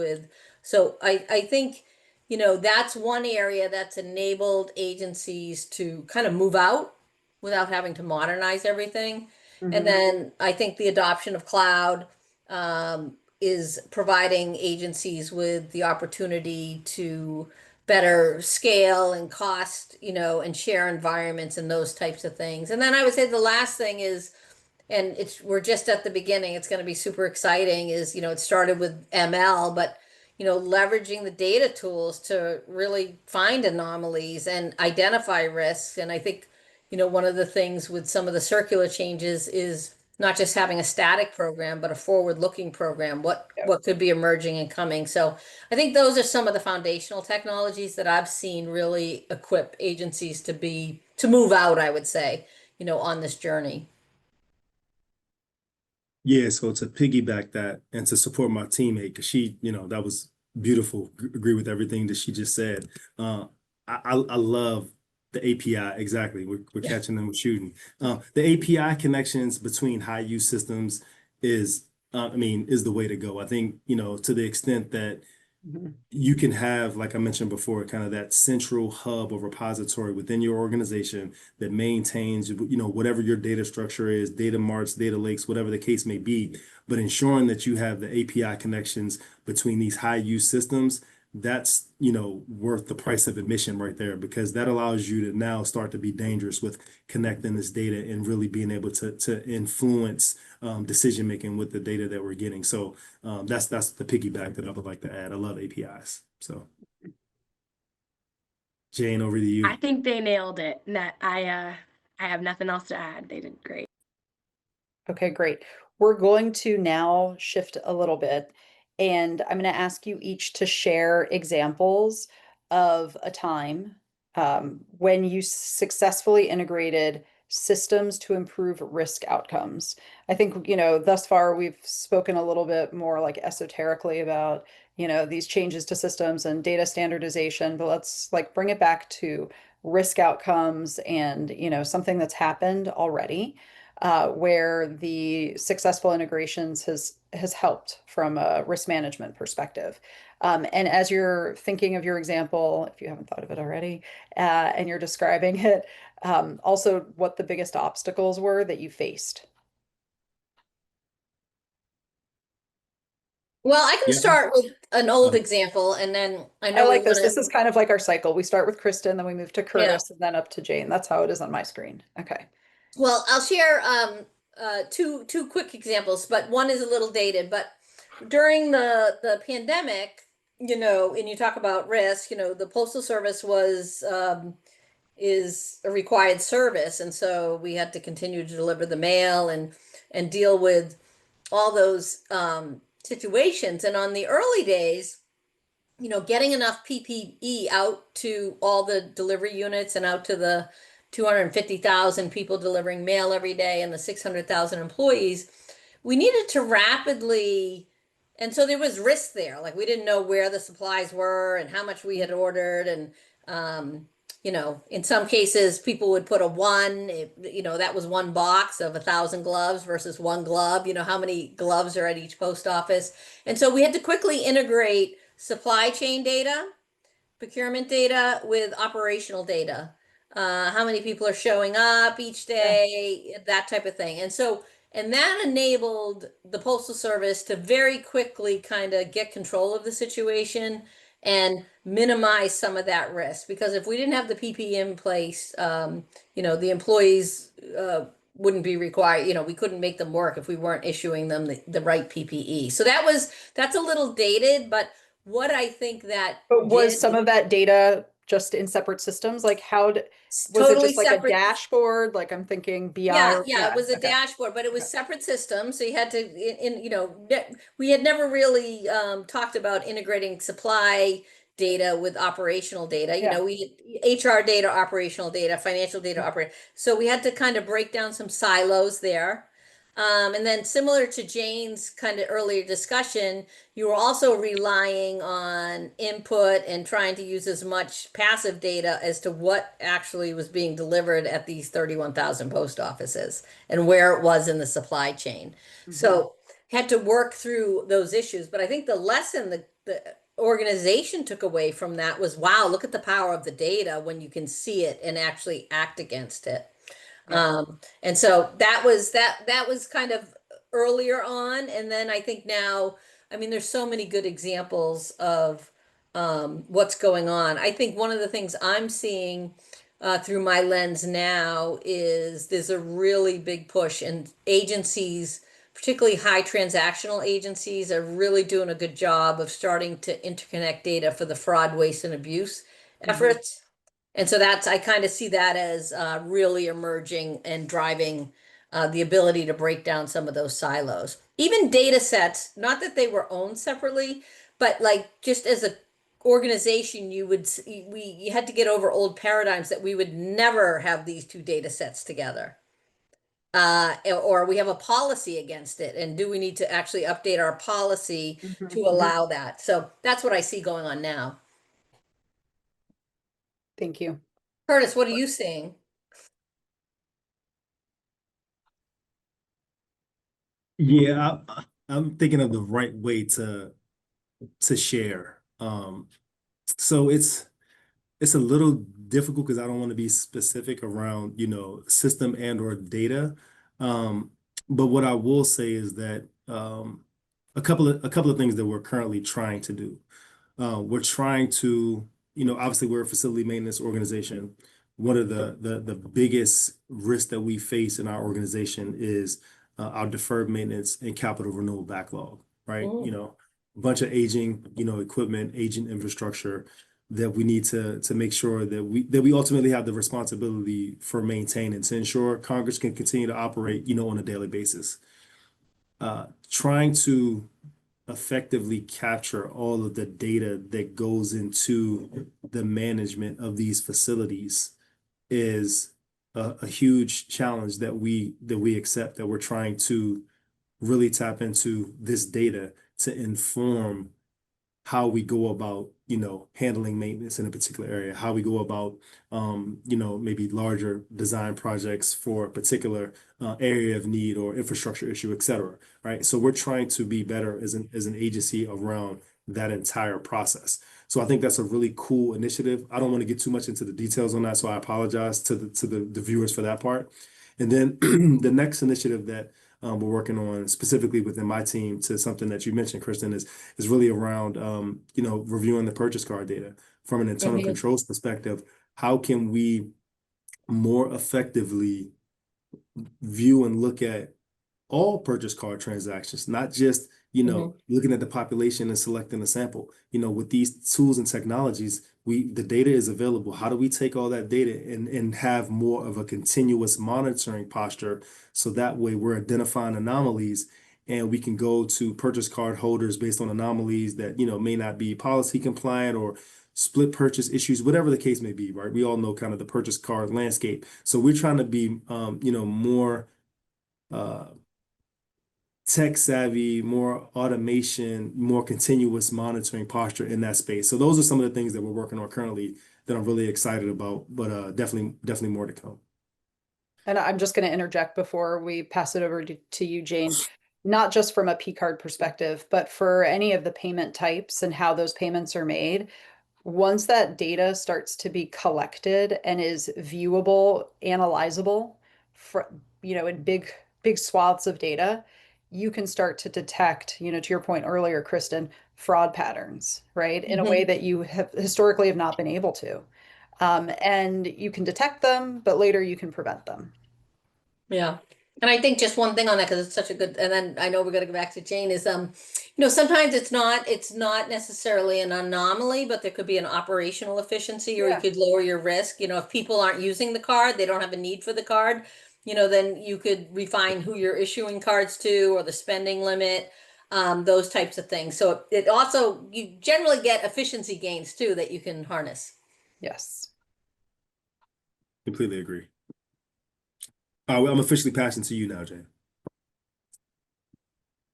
so I think, that's one area that's enabled agencies to kind of move out without having to modernize everything. And then I think the adoption of cloud is providing agencies with the opportunity to better scale and cost, and share environments and those types of things. And then I would say the last thing is, and we're just at the beginning, it's going to be super exciting, is, it started with ML, but, leveraging the data tools to really find anomalies and identify risks. And I think, one of the things with some of the circular changes is not just having a static program, but a forward-looking program, what could be emerging and coming. So I think those are some of the foundational technologies that I've seen really equip agencies to move out, I would say, on this journey. Yeah, so to piggyback that and to support my teammate, because she, that was beautiful. Agree with everything that she just said. I love the API. Exactly. We're catching them with shooting. The API connections between high use systems is the way to go. I think, to the extent that you can have, like I mentioned before, kind of that central hub or repository within your organization that maintains, whatever your data structure is, data marts, data lakes, whatever the case may be, but ensuring that you have the API connections between these high use systems. That's, worth the price of admission right there, because that allows you to now start to be dangerous with connecting this data and really being able to influence decision making with the data that we're getting. So that's the piggyback that I would like to add. I love APIs. So Jane, over to you. I think they nailed it. I have nothing else to add. They did great. Okay, great. We're going to now shift a little bit, and I'm going to ask you each to share examples of a time when you successfully integrated systems to improve risk outcomes. I think, thus far we've spoken a little bit more like esoterically about, these changes to systems and data standardization, but let's like bring it back to risk outcomes and, something that's happened already. Where the successful integrations has helped from a risk management perspective. And as you're thinking of your example, if you haven't thought of it already, and you're describing it, also what the biggest obstacles were that you faced. Well, I can Yeah. start with an old example, and then I know I like we this. wanna- This is kind of like our cycle. We start with Kristen, then we move to Curtis, and then up to Jane. That's how it is on my screen. Okay. Well, I'll share two quick examples, but one is a little dated. But during the pandemic, and you talk about risk, the Postal Service was is a required service. And so we had to continue to deliver the mail and deal with all those situations. And on the early days, getting enough PPE out to all the delivery units and out to the 250,000 people delivering mail every day and the 600,000 employees, we needed to rapidly, and so there was risk there. Like we didn't know where the supplies were and how much we had ordered. And, in some cases, people would put that was one box of 1,000 gloves versus one glove. How many gloves are at each post office? And so we had to quickly integrate supply chain data, procurement data with operational data. How many people are showing up each day, that type of thing. And that enabled the Postal Service to very quickly kind of get control of the situation and minimize some of that risk. Because if we didn't have the PPE in place, the employees wouldn't be required, we couldn't make them work if we weren't issuing them the right PPE. So that's a little dated, but what I think that But was did, some of that data just in separate systems? Like was it totally just like a separate. dashboard? Like I'm thinking BI. Yeah, it was a okay. dashboard, but it was Okay. separate systems. So you had to, we had never really talked about integrating supply data with operational data. Yeah. We HR data, operational data, financial data, operate. So we had to kind of break down some silos there. And then similar to Jane's kind of earlier discussion, you were also relying on input and trying to use as much passive data as to what actually was being delivered at these 31,000 post offices and where it was in the supply chain. So had to work through those issues. But I think the lesson the organization took away from that was, wow, look at the power of the data when you can see it and actually act against it. And so that was kind of earlier on. And then I think now, there's so many good examples of what's going on. I think one of the things I'm seeing through my lens now is there's a really big push, and agencies, particularly high transactional agencies, are really doing a good job of starting to interconnect data for the fraud, waste, and abuse efforts. And so I kind of see that as really emerging and driving the ability to break down some of those silos. Even data sets, not that they were owned separately, but like just as a organization, you had to get over old paradigms that we would never have these two data sets together. Or we have a policy against it. And do we need to actually update our policy to allow that? So that's what I see going on now. Thank you. Curtis, what are you seeing? Yeah, I'm thinking of the right way to share. So it's a little difficult because I don't want to be specific around, system and or data. But what I will say is that a couple of things that we're currently trying to do. We're trying to, obviously we're a facility maintenance organization. One of the biggest risks that we face in our organization is our deferred maintenance and capital renewal backlog, right? Mm. A bunch of aging, equipment, aging infrastructure that we need to make sure that we ultimately have the responsibility for maintaining to ensure Congress can continue to operate, on a daily basis. Trying to effectively capture all of the data that goes into the management of these facilities is a huge challenge that we accept, that we're trying to really tap into this data to inform how we go about, handling maintenance in a particular area, how we go about, maybe larger design projects for a particular area of need or infrastructure issue, et cetera, right? So we're trying to be better as an agency around that entire process. So I think that's a really cool initiative. I don't want to get too much into the details on that, so I apologize to the viewers for that part. And then the next initiative that we're working on specifically within my team, to something that you mentioned, Kristen, is really around reviewing the purchase card data from an internal controls perspective. How can we more effectively view and look at all purchase card transactions, not just looking at the population and selecting a sample? With these tools and technologies, the data is available. How do we take all that data and have more of a continuous monitoring posture so that way we're identifying anomalies and we can go to purchase card holders based on anomalies that, may not be policy compliant or split purchase issues, whatever the case may be, right? We all know kind of the purchase card landscape. So we're trying to be, more tech savvy, more automation, more continuous monitoring posture in that space. So those are some of the things that we're working on currently that I'm really excited about, but definitely more to come. And I'm just going to interject before we pass it over to you, Jane, not just from a P card perspective, but for any of the payment types and how those payments are made. Once that data starts to be collected and is viewable, analyzable, in big swaths of data, you can start to detect, to your point earlier, Kristen, fraud patterns, right? In a way that you have historically not been able to. And you can detect them, but later you can prevent them. Yeah. And I think just one thing on that, because it's such a good, and then I know we're gonna go back to Jane, is sometimes it's not necessarily an anomaly, but there could be an operational efficiency, or you Yeah. could lower your risk. If people aren't using the card, they don't have a need for the card, then you could refine who you're issuing cards to, or the spending limit, those types of things. So it also, you generally get efficiency gains too that you can harness. Yes. Completely agree. I'm officially passing to you now, Jane.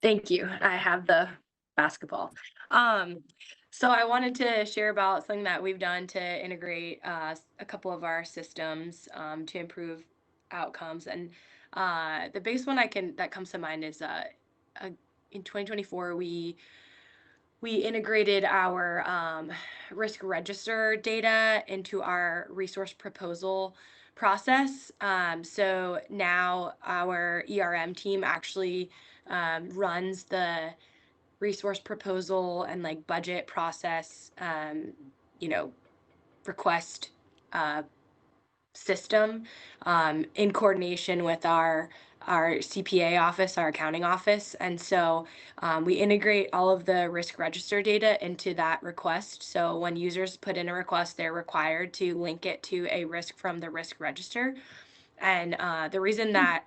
Thank you. I have the basketball. So I wanted to share about something that we've done to integrate a couple of our systems to improve outcomes. And the biggest one that comes to mind is in 2024 we integrated our risk register data into our resource proposal process. So now our ERM team actually runs the resource proposal and like budget process, request system in coordination with our CPA office, our accounting office. And so we integrate all of the risk register data into that request. So when users put in a request, they're required to link it to a risk from the risk register. And the reason that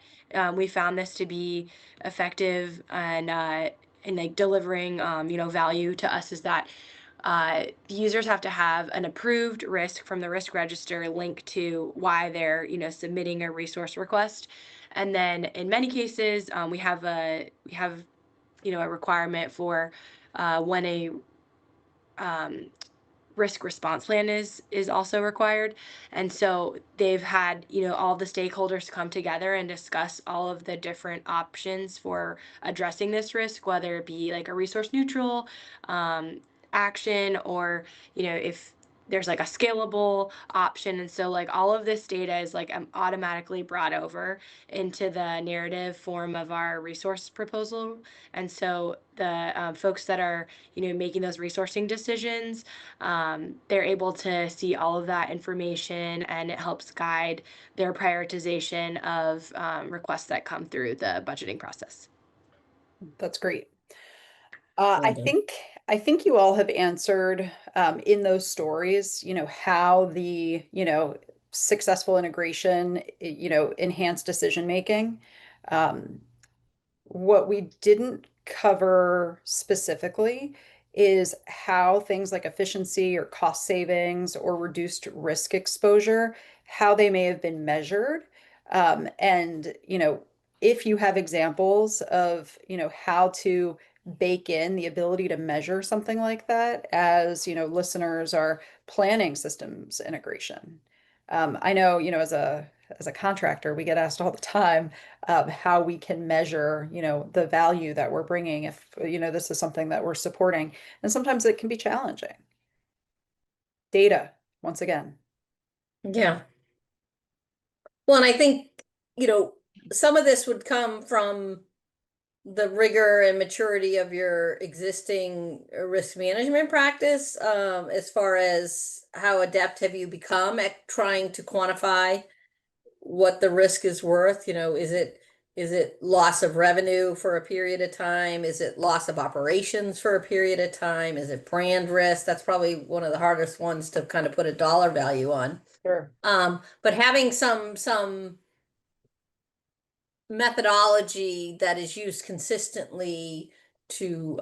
we found this to be effective and like delivering value to us is that the users have to have an approved risk from the risk register linked to why they're submitting a resource request. And then in many cases we have a requirement for when a risk response plan is also required. And so they've had all the stakeholders come together and discuss all of the different options for addressing this risk, whether it be like a resource neutral action, or if there's like a scalable option. And so like all of this data is like automatically brought over into the narrative form of our resource proposal. And so the folks that are making those resourcing decisions, they're able to see all of that information, and it helps guide their prioritization of requests that come through the budgeting process. That's great. I think you all have answered in those stories, how the, successful integration, enhanced decision making. What we didn't cover specifically is how things like efficiency or cost savings or reduced risk exposure, how they may have been measured. And, if you have examples of, how to bake in the ability to measure something like that as, listeners are planning systems integration. I know, as a contractor, we get asked all the time how we can measure, the value that we're bringing if, this is something that we're supporting. And sometimes it can be challenging. Data, once again. Yeah. Well, and I think, some of this would come from the rigor and maturity of your existing risk management practice, as far as how adept have you become at trying to quantify what the risk is worth. Is Is it loss of revenue for a period of time? Is it loss of operations for a period of time? Is it brand risk? That's probably one of the hardest ones to kind of put a dollar value on. Sure. But having some methodology that is used consistently to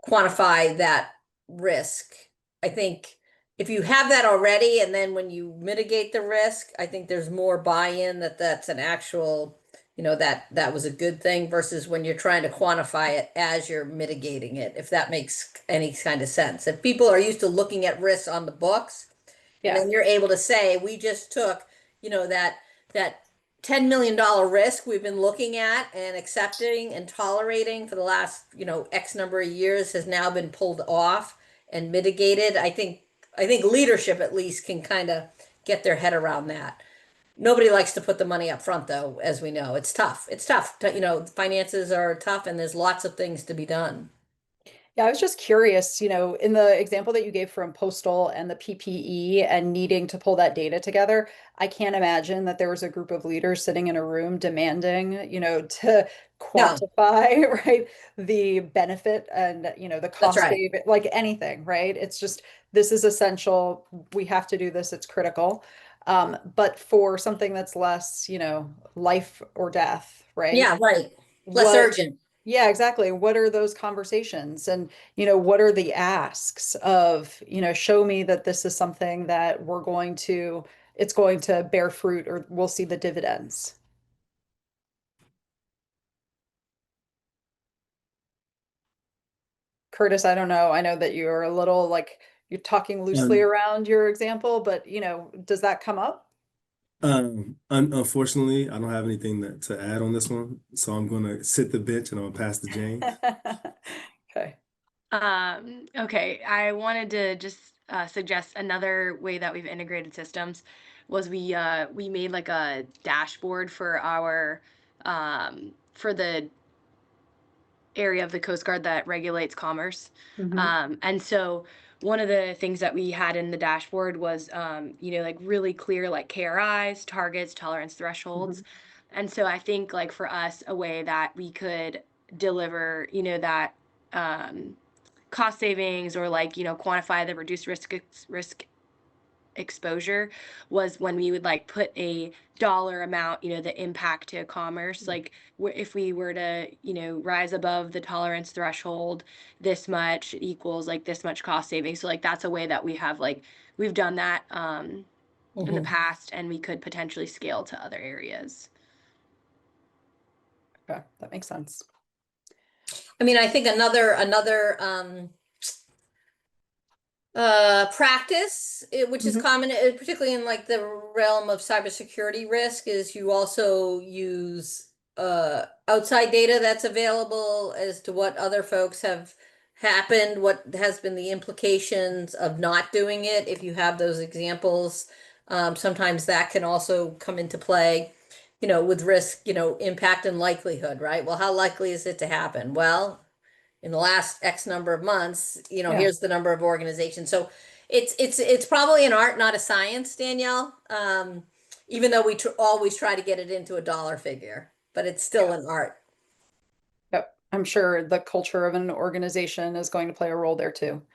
quantify that risk. I think if you have that already, and then when you mitigate the risk, I think there's more buy-in that that's an actual, that was a good thing versus when you're trying to quantify it as you're mitigating it, if that makes any kind of sense. If people are used to looking at risks on the books, and Yeah. then you're able to say, we just took, that $10 million risk we've been looking at and accepting and tolerating for the last, X number of years has now been pulled off and mitigated. I think leadership at least can kind of get their head around that. Nobody likes to put the money up front though, as we know. It's tough. It's tough. Finances are tough and there's lots of things to be done. Yeah, I was just curious, in the example that you gave from Postal and the PPE and needing to pull that data together, I can't imagine that there was a group of leaders sitting in a room demanding, to No, quantify, right, the benefit and, the that's cost right. save, like anything, right? It's just, this is essential. We have to do this. It's critical. But for something that's less, life or death, right? Yeah, right. Less What urgent. Yeah, exactly. What are those conversations? And, what are the asks of, show me that this is something that it's going to bear fruit or we'll see the dividends. Curtis, I don't know. I know that you're a little like you're talking loosely Um, around your example, but, does that come up? Unfortunately, I don't have anything to add on this one, so I'm gonna sit the bench and I'm gonna pass to James. Okay. Okay, I wanted to just suggest another way that we've integrated systems was we made like a dashboard for our for the area of the Coast Guard that regulates commerce. Mhm. And so one of the things that we had in the dashboard was, like really clear like KRIs, targets, tolerance thresholds. Mhm. And so I think like for us, a way that we could deliver, that cost savings or like, quantify the reduced risk exposure was when we would like put a dollar amount, the impact to commerce, like if we were to, rise above the tolerance threshold this much equals like this much cost savings. So like that's a way that we have like we've done that in the Mhm. past, and we could potentially scale to other areas. Okay, that makes sense. I mean, I think another practice, which is Mhm. common, particularly in like the realm of cybersecurity risk, is you also use outside data that's available as to what other folks have happened, what has been the implications of not doing it. If you have those examples, sometimes that can also come into play, with risk, impact and likelihood, right? Well, how likely is it to happen? Well, in the last X number of months, Yeah. here's the number of organizations. So it's probably an art, not a science, Danielle. Even though we always try to get it into a dollar figure, but it's still Yeah. an art. Yep. I'm sure the culture of an organization is going to play a role there too.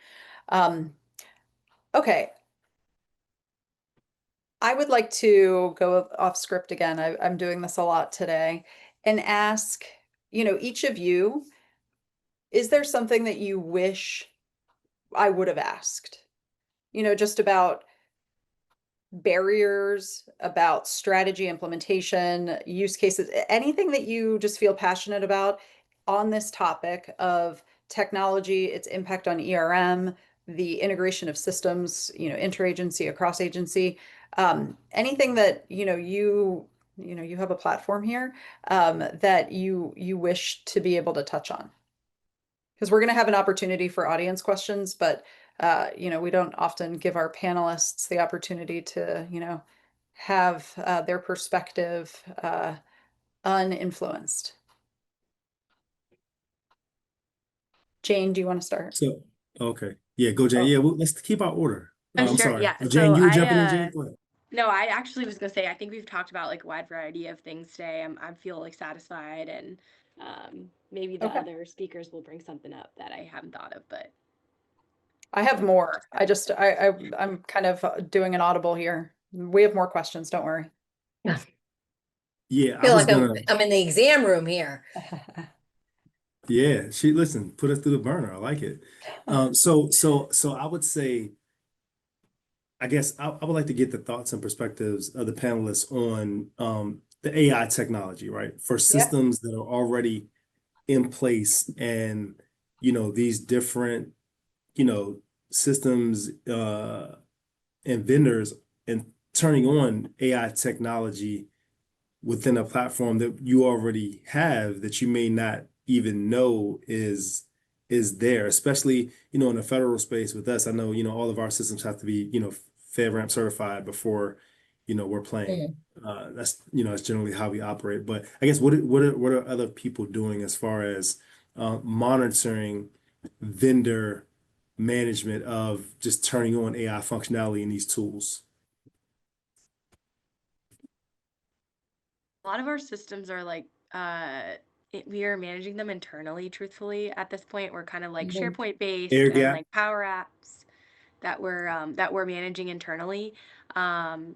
Um, okay. I would like to go off script again. I'm doing this a lot today and ask, each of you, is there something that you wish I would have asked? Just about barriers, about strategy implementation, use cases, anything that you just feel passionate about on this topic of technology, its impact on ERM, the integration of systems, interagency, across agency, anything that, you have a platform here, that you wish to be able to touch on. Because we're going to have an opportunity for audience questions, but we don't often give our panelists the opportunity to, have their perspective uninfluenced. Jane, do you want to start? So, okay, yeah, go Jane. Oh, Yeah, well, let's keep our order. Oh, I'm sure. sorry, Yeah. Jane, So you were jumping in, Jane. Go ahead. No, I actually was gonna say, I think we've talked about like a wide variety of things today. I feel like satisfied, and maybe the Okay. other speakers will bring something up that I haven't thought of, but I have more. I'm kind of doing an audible here. We have more questions, don't worry. Yeah, I Feel was like gonna. I'm in the exam room here. Yeah, listen, put us through the burner. I like it. So I would say, I guess I would like to get the thoughts and perspectives of the panelists on the AI technology, right? For Yeah. systems that are already in place and these different you know systems and vendors and turning on AI technology within a platform that you already have that you may not even know is there, especially in the federal space with us. I know all of our systems have to be FedRAMP certified before we're playing. Mm. That's generally how we operate. But I guess what are other people doing as far as monitoring vendor management of just turning on AI functionality in these tools? a lot of our systems are like we are managing them internally, truthfully. At this point, we're kind of like Mhm. SharePoint based Air and gap. like Power Apps that we're managing internally. Um,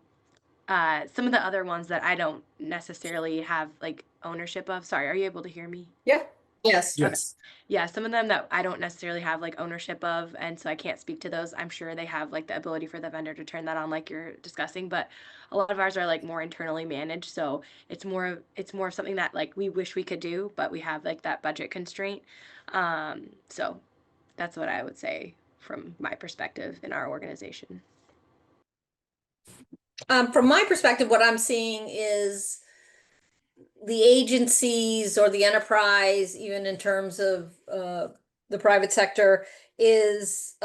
some of the other ones that I don't necessarily have like ownership of. Sorry, are you able to hear me? Yeah. Yes. Okay. Yes. Yeah, some of them that I don't necessarily have like ownership of, and so I can't speak to those. I'm sure they have like the ability for the vendor to turn that on, like you're discussing, but a lot of ours are like more internally managed, so it's more of something that like we wish we could do, but we have like that budget constraint. So that's what I would say from my perspective in our organization. From my perspective, what I'm seeing is the agencies or the enterprise, even in terms of the private sector, is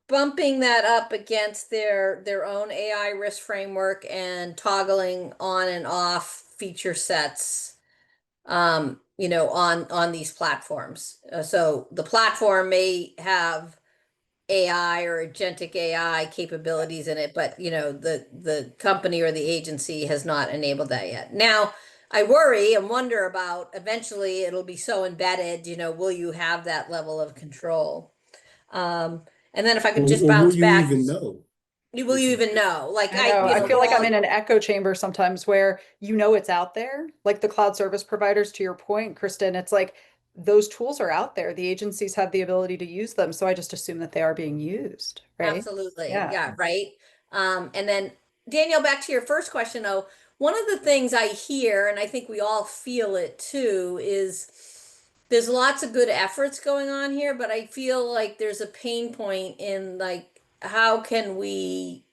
bumping that up against their own AI risk framework and toggling on and off feature sets, on these platforms. So the platform may have AI or agentic AI capabilities in it, but the company or the agency has not enabled that yet. Now, I worry and wonder about eventually it'll be so embedded, will you have that level of control? And then if I could just Or will bounce you back, even know? will you even know? Like I know. I feel we're like I'm all in an echo chamber sometimes where it's out there. Like the cloud service providers, to your point, Kristen, it's like those tools are out there. The agencies have the ability to use them. So I just assume that they are being used, right? absolutely, Yeah. yeah, right. And then Danielle, back to your first question, though, one of the things I hear, and I think we all feel it too, is there's lots of good efforts going on here, but I feel like there's a pain point in like how can we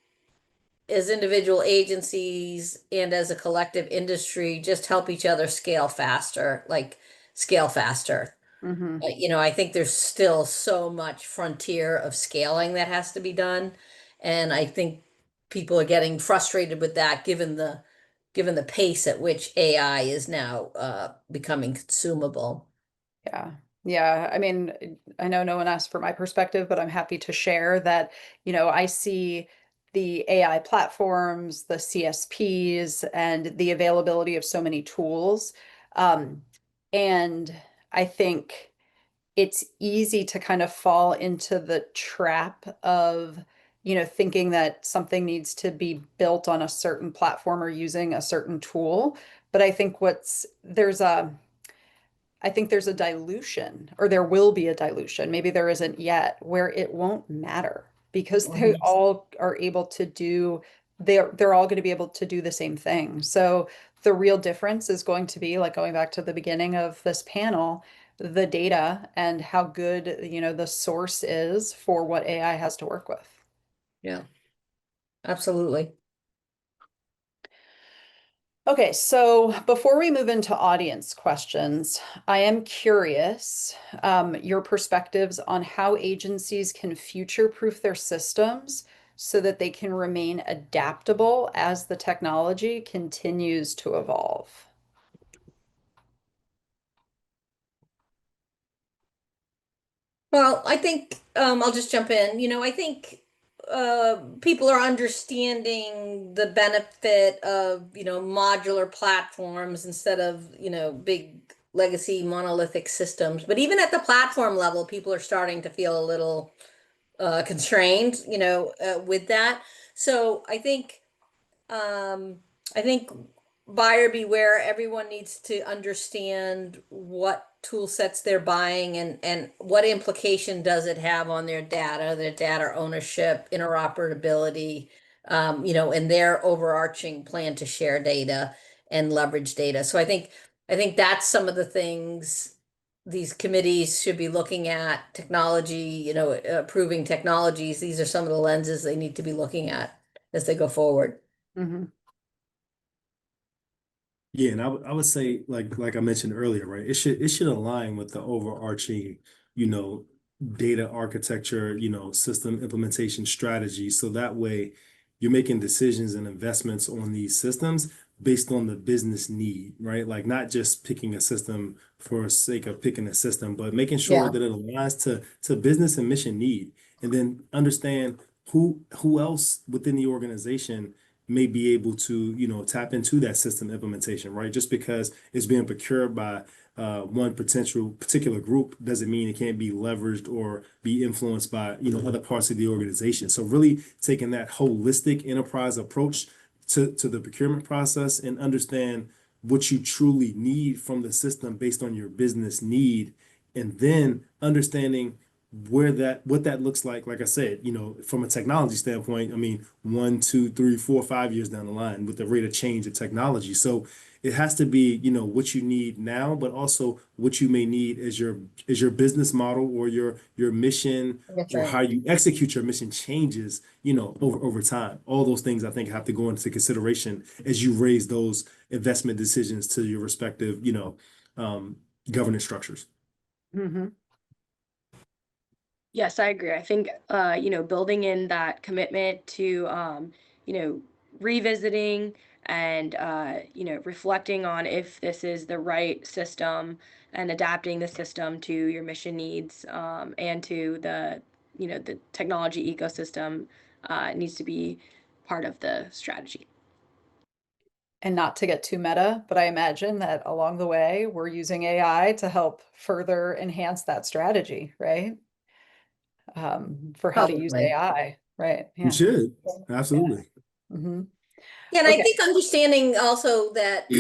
as individual agencies and as a collective industry just help each other scale faster, like scale faster. Hmm. I think there's still so much frontier of scaling that has to be done. And I think people are getting frustrated with that given the pace at which AI is now becoming consumable. Yeah. Yeah. I mean, I know no one asked for my perspective, but I'm happy to share that, I see the AI platforms, the CSPs, and the availability of so many tools. Um, and I think it's easy to kind of fall into the trap of, thinking that something needs to be built on a certain platform or using a certain tool. But I think there's a dilution, or there will be a dilution. Maybe there isn't yet, where it won't matter because they Mhm. all are able to do, they're all going to be able to do the same thing. So the real difference is going to be, like going back to the beginning of this panel, the data and how good, the source is for what AI has to work with. Yeah, absolutely. Okay, so before we move into audience questions, I am curious, your perspectives on how agencies can future-proof their systems so that they can remain adaptable as the technology continues to evolve. Well, I think I'll just jump in. I think people are understanding the benefit of, modular platforms instead of, big legacy monolithic systems. But even at the platform level, people are starting to feel a little constrained, with that. So I think buyer beware, everyone needs to understand what tool sets they're buying and what implication does it have on their data ownership, interoperability, and their overarching plan to share data and leverage data. So I think that's some of the things these committees should be looking at. Technology, approving technologies. These are some of the lenses they need to be looking at as they go forward. Mhm. Yeah, and I would say like I mentioned earlier, right? It should align with the overarching, you know, data architecture, system implementation strategy. So that way you're making decisions and investments on these systems based on the business need, right? Like not just picking a system for sake of picking a system, but making sure Yeah, that it aligns to business and mission need. And then understand who else within the organization may be able to, tap into that system implementation, right? Just because it's being procured by one potential particular group doesn't mean it can't be leveraged or be influenced by, other parts of the organization. So really taking that holistic enterprise approach to the procurement process and understand what you truly need from the system based on your business need, and then understanding what that looks like I said, from a technology standpoint. I mean, 1, 2, 3, 4, 5 years down the line with the rate of change of technology. So it has to be, what you need now, but also what you may need as your business model or your mission, that's or right. how you execute your mission changes, over time. All those things I think have to go into consideration as you raise those investment decisions to your respective, governance structures. Mhm. Yes, I agree. I think, building in that commitment to, revisiting and, reflecting on if this is the right system and adapting the system to your mission needs, and to the technology ecosystem, needs to be part of the strategy. And not to get too meta, but I imagine that along the way, we're using AI to help further enhance that strategy, right? For how to use Probably. AI, right? You Yeah. should. Yeah. Absolutely. Mhm. Yeah, and I Okay. think understanding also that,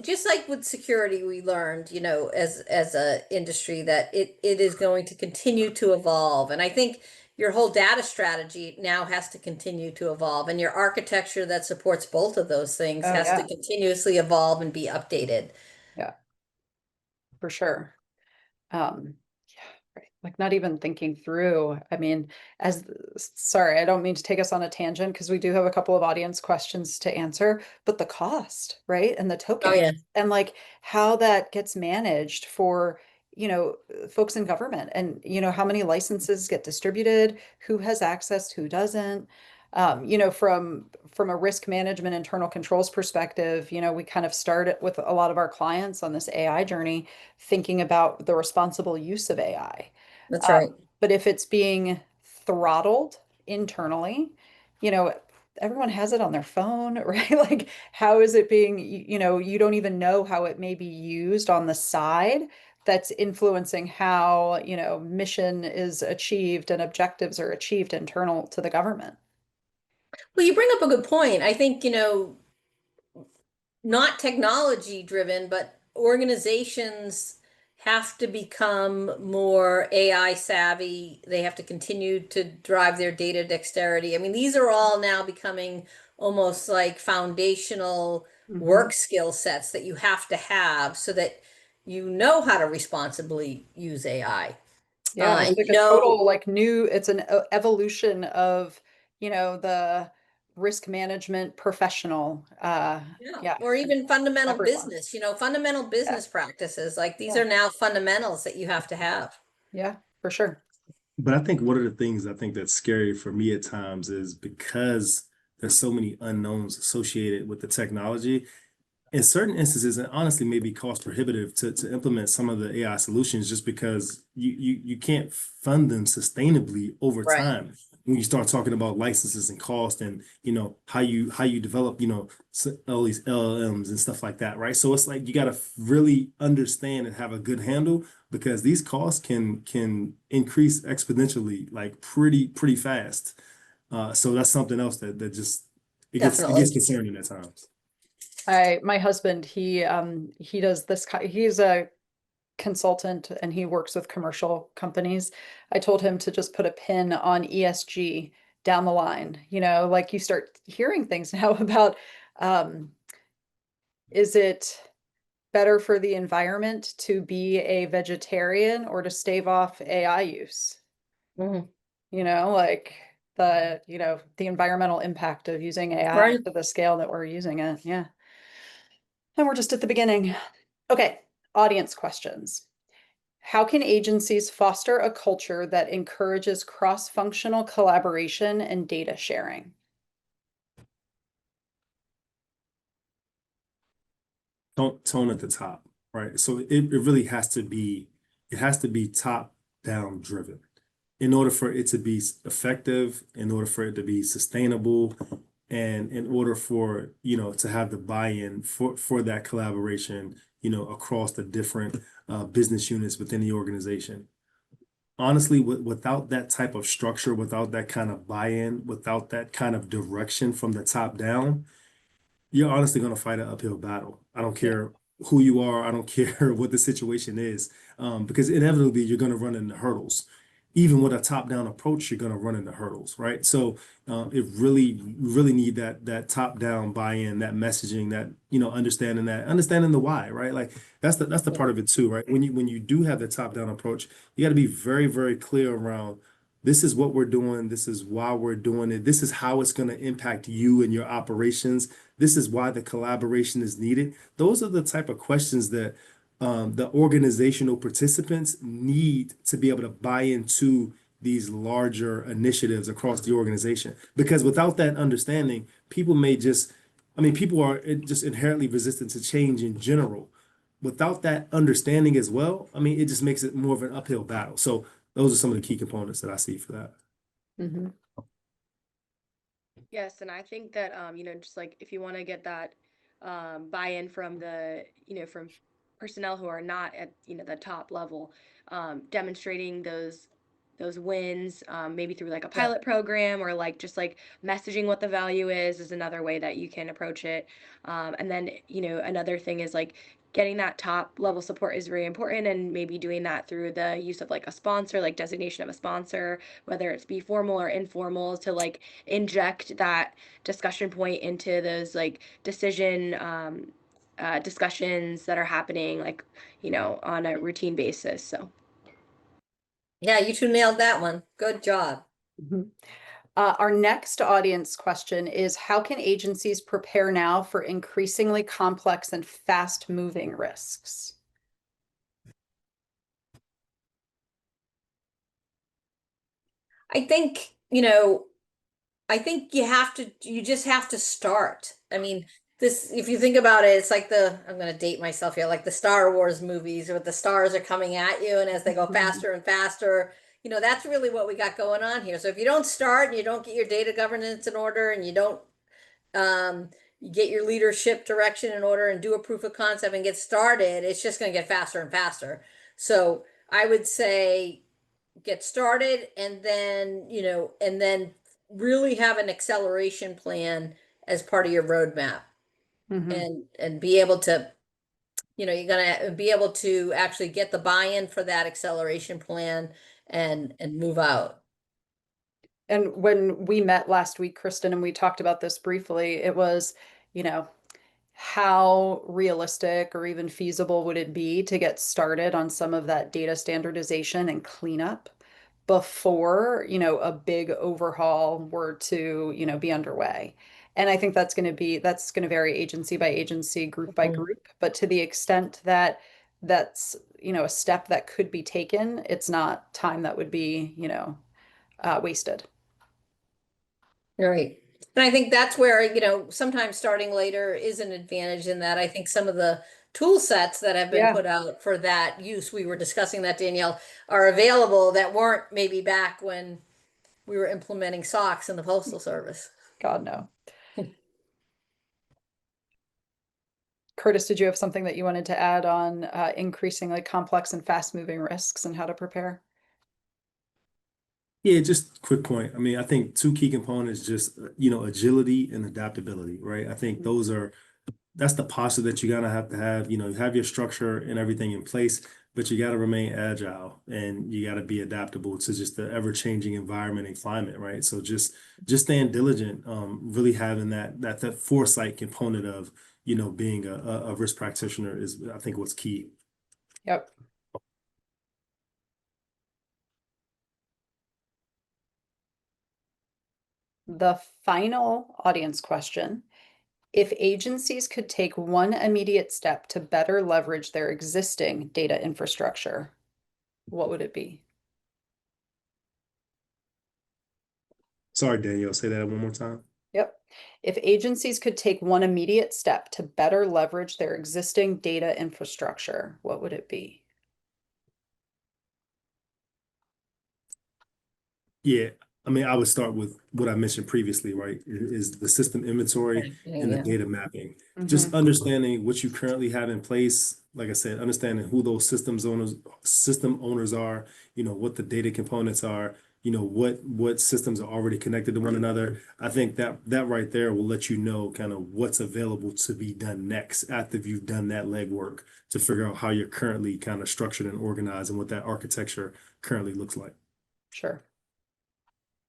just like with security, we learned, as a industry that it is going to continue to evolve. And I think your whole data strategy now has to continue to evolve, and your architecture that supports both of those things Oh, has to yeah. continuously evolve and be updated. Yeah, for sure. Yeah, right. Like not even thinking through. I mean, sorry, I don't mean to take us on a tangent because we do have a couple of audience questions to answer, but the cost, right? And the Oh, tokens yeah. and like how that gets managed for, folks in government and, how many licenses get distributed, who has access, who doesn't. From a risk management internal controls perspective, we kind of started with a lot of our clients on this AI journey thinking about the responsible use of AI. That's right. But if it's being throttled internally, you know, everyone has it on their phone, right? Like, how is it being, you don't even know how it may be used on the side that's influencing how, mission is achieved and objectives are achieved internal to the government. Well, you bring up a good point. I think, not technology driven, but organizations have to become more AI savvy. They have to continue to drive their data dexterity. I mean, these are all now becoming almost like foundational Mhm. work skill sets that you have to have so that you know how to responsibly use AI. Yeah, it's And like a total like new, it's an evolution of, the risk management professional. yeah, Yeah, or even fundamental everyone. business, fundamental Yeah, business practices. Like these yeah, are now fundamentals that you have to have. yeah, for sure. But I think one of the things I think that's scary for me at times is because there's so many unknowns associated with the technology. In certain instances, and honestly, may be cost prohibitive to implement some of the AI solutions just because you can't fund them sustainably over Right. time. when you start talking about licenses and cost and, how you develop, all these LLMs and stuff like that, right? So it's like you got to really understand and have a good handle because these costs can increase exponentially, like pretty fast. So that's something else that just it gets Definitely. concerning at times. My husband, he does this, he's a consultant and he works with commercial companies. I told him to just put a pin on ESG down the line. Like you start hearing things now about, is it better for the environment to be a vegetarian or to stave off AI use? Mhm. Like the environmental impact of using AI Right. to the scale that we're using it. Yeah. And we're just at the beginning. Okay, audience questions. How can agencies foster a culture that encourages cross-functional collaboration and data sharing? Tone at the top, right? So it really has to be top down driven in order for it to be effective, in order for it to be sustainable, and in order for, to have the buy-in for that collaboration, across the different business units within the organization. Honestly, without that type of structure, without that kind of buy-in, without that kind of direction from the top down, you're honestly going to fight an uphill battle. I don't Yeah. care who you are. I don't care what the situation is, because inevitably you're going to run into hurdles. Even with a top-down approach, you're going to run into hurdles, right? So it really need that top-down buy-in, that messaging, that understanding the why, right? Like that's the part of it too, right? When you do have the top-down approach, you got to be very, very clear around this is what we're doing, this is why we're doing it, this is how it's going to impact you and your operations, this is why the collaboration is needed. Those are the type of questions that the organizational participants need to be able to buy into these larger initiatives across the organization. Because without that understanding, people are just inherently resistant to change in general. Without that understanding as well, it just makes it more of an uphill battle. So those are some of the key components that I see for that. Mhm. Yes, and I think that just like if you want to get that buy-in from from personnel who are not at the top level, demonstrating those wins, maybe through like a Yeah. pilot program or like just like messaging what the value is another way that you can approach it. And then another thing is like getting that top level support is very important, and maybe doing that through the use of like a sponsor, like designation of a sponsor, whether it's be formal or informal, to like inject that discussion point into those like decision discussions that are happening like on a routine basis. So Yeah, you two nailed that one. Good job. Mhm. Our next audience question is, how can agencies prepare now for increasingly complex and fast-moving risks? I think, you just have to start. I mean, if you think about it, it's like I'm going to date myself here, like the Star Wars movies where the stars are coming at you, and as they go faster and faster, that's really what we got going on here. So if you don't start and you don't get your data governance in order and you don't, you get your leadership direction in order and do a proof of concept and get started, it's just going to get faster and faster. So I would say get started and then really have an acceleration plan as part of your roadmap Mhm. and be able to, you're gonna be able to actually get the buy-in for that acceleration plan and move out. And when we met last week, Kristen, and we talked about this briefly, it was, you know, how realistic or even feasible would it be to get started on some of that data standardization and cleanup before, a big overhaul were to, be underway. And I think that's going to vary agency by agency, group by Mhm. group, but to the extent that that's, a step that could be taken, it's not time that would be, wasted. Right. And I think that's where, sometimes starting later is an advantage in that I think some of the tool sets that have been Yeah. put out for that use, we were discussing that, Danielle, are available that weren't maybe back when we were implementing SOX in the Postal Service. God, no. Curtis, did you have something that you wanted to add on increasingly complex and fast-moving risks and how to prepare? Yeah, just quick point. I mean, I think two key components, just, agility and adaptability, right? I think that's the posture that you're gonna have to have. You have your structure and everything in place, but you got to remain agile and you got to be adaptable to just the ever-changing environment and climate, right? So just staying diligent, really having that foresight component of, being a risk practitioner is, I think, what's key. Yep. The final audience question: if agencies could take one immediate step to better leverage their existing data infrastructure, what would it be? Sorry, Danielle, say that one more time. Yep. If agencies could take one immediate step to better leverage their existing data infrastructure, what would it be? Yeah, I mean, I would start with what I mentioned previously, right? Is the system inventory and the Yeah. data mapping. Mhm. Just understanding what you currently have in place. Like I said, understanding who those system owners are, what the data components are, what systems are already connected to one another. I think that right there will let you know kind of what's available to be done next after you've done that legwork to figure out how you're currently kind of structured and organized and what that architecture currently looks like. Sure.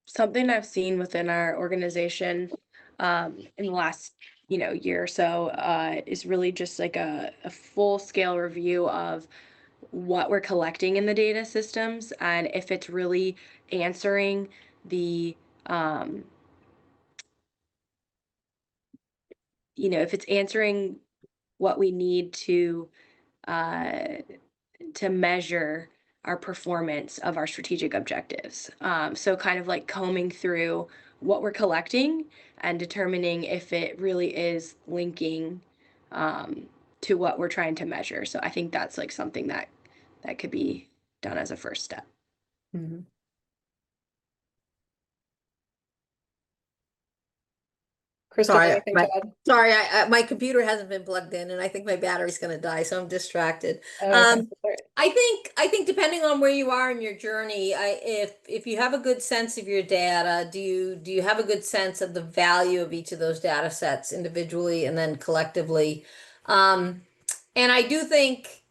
Something I've seen within our organization in the last year or so is really just like a full scale review of what we're collecting in the data systems and if it's really answering the if it's answering what we need uh, to measure our performance of our strategic objectives. So kind of like combing through what we're collecting and determining if it really is linking to what we're trying to measure. So I think that's like something that could be done as a first step. Mhm. Kristen, Sorry, anything to add? sorry, my computer hasn't been plugged in, and I think my battery's going to die, so I'm distracted. Oh, okay. Um, All right. I think depending on where you are in your journey, if you have a good sense of your data, do you have a good sense of the value of each of those data sets individually and then collectively? Um, and I do think,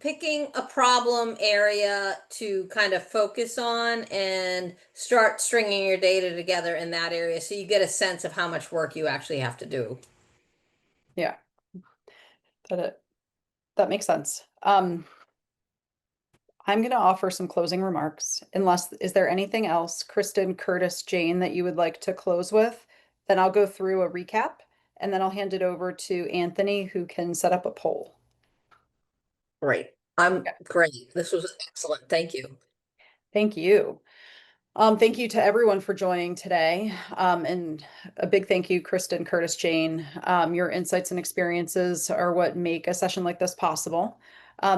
picking a problem area to kind of focus on and start stringing your data together in that area so you get a sense of how much work you actually have to do. Yeah. That makes sense. I'm going to offer some closing remarks. Is there anything else, Kristen, Curtis, Jane, that you would like to close with? Then I'll go through a recap and then I'll hand it over to Anthony, who can set up a poll. Great. I'm great. This was excellent. Thank you. Thank you. Thank you to everyone for joining today. And a big thank you, Kristen, Curtis, Jane. Your insights and experiences are what make a session like this possible.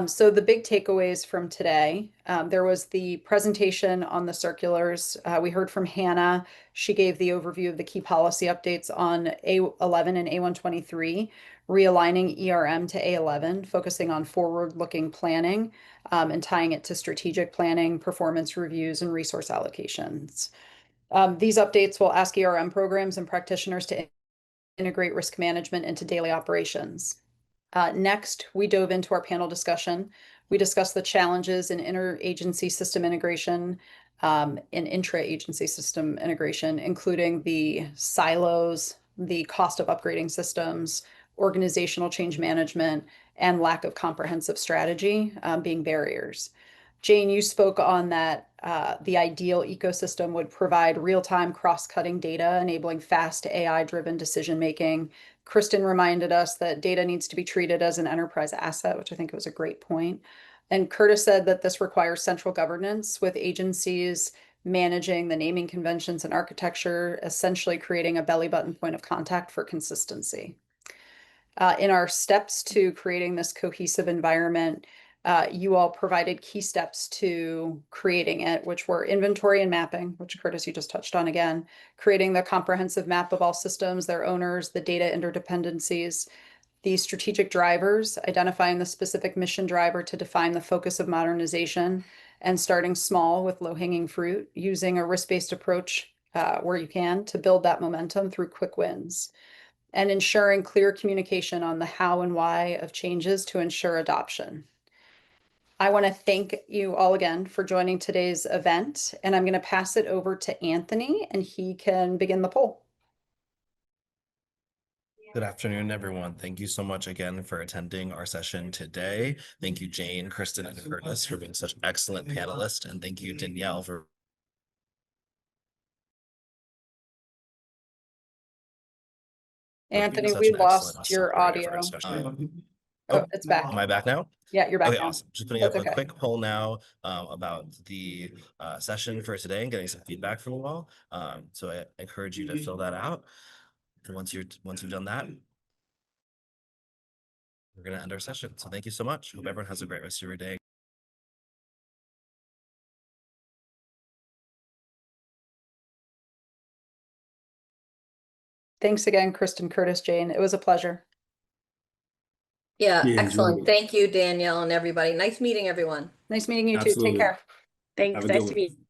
So the big takeaways from today, there was the presentation on the circulars. We heard from Hannah. She gave the overview of the key policy updates on A11 and A123, realigning ERM to A11, focusing on forward-looking planning and tying it to strategic planning, performance reviews, and resource allocations. These updates will ask ERM programs and practitioners to integrate risk management into daily operations. Next, we dove into our panel discussion. We discussed the challenges in interagency system integration and intra-agency system integration, including the silos, the cost of upgrading systems, organizational change management, and lack of comprehensive strategy being barriers. Jane, you spoke on that the ideal ecosystem would provide real-time cross-cutting data, enabling fast AI-driven decision-making. Kristen reminded us that data needs to be treated as an enterprise asset, which I think was a great point. And Curtis said that this requires central governance with agencies managing the naming conventions and architecture, essentially creating a belly button point of contact for consistency. In our steps to creating this cohesive environment, You all provided key steps to creating it, which were inventory and mapping, which Curtis, you just touched on again, creating the comprehensive map of all systems, their owners, the data interdependencies, the strategic drivers, identifying the specific mission driver to define the focus of modernization, and starting small with low-hanging fruit, using a risk-based approach where you can to build that momentum through quick wins, and ensuring clear communication on the how and why of changes to ensure adoption. I want to thank you all again for joining today's event, and I'm going to pass it over to Anthony, and he can begin the poll. Good afternoon, everyone. Thank you so much again for attending our session today. Thank you, Jane, Kristen, and Curtis for being such excellent panelists, and thank you, Danielle, for Anthony, such we an excellent lost your moderator for audio. our discussion. Oh, it's back. Am I back now? Yeah, you're back Okay, now. awesome. Just putting That's up a okay. quick poll now about the session for today and getting some feedback from you all. So I encourage you to fill that out. And once you've done that, we're going to end our session. So thank you so much. Hope everyone has a great rest of your day. Thanks again, Kristen, Curtis, Jane. It was a pleasure. Yeah, Yeah, excellent. enjoyed it. Thank you, Danielle, and everybody. Nice meeting everyone. Nice meeting you too. Take Absolutely. care. Thanks. Have a Nice good to one. meet you.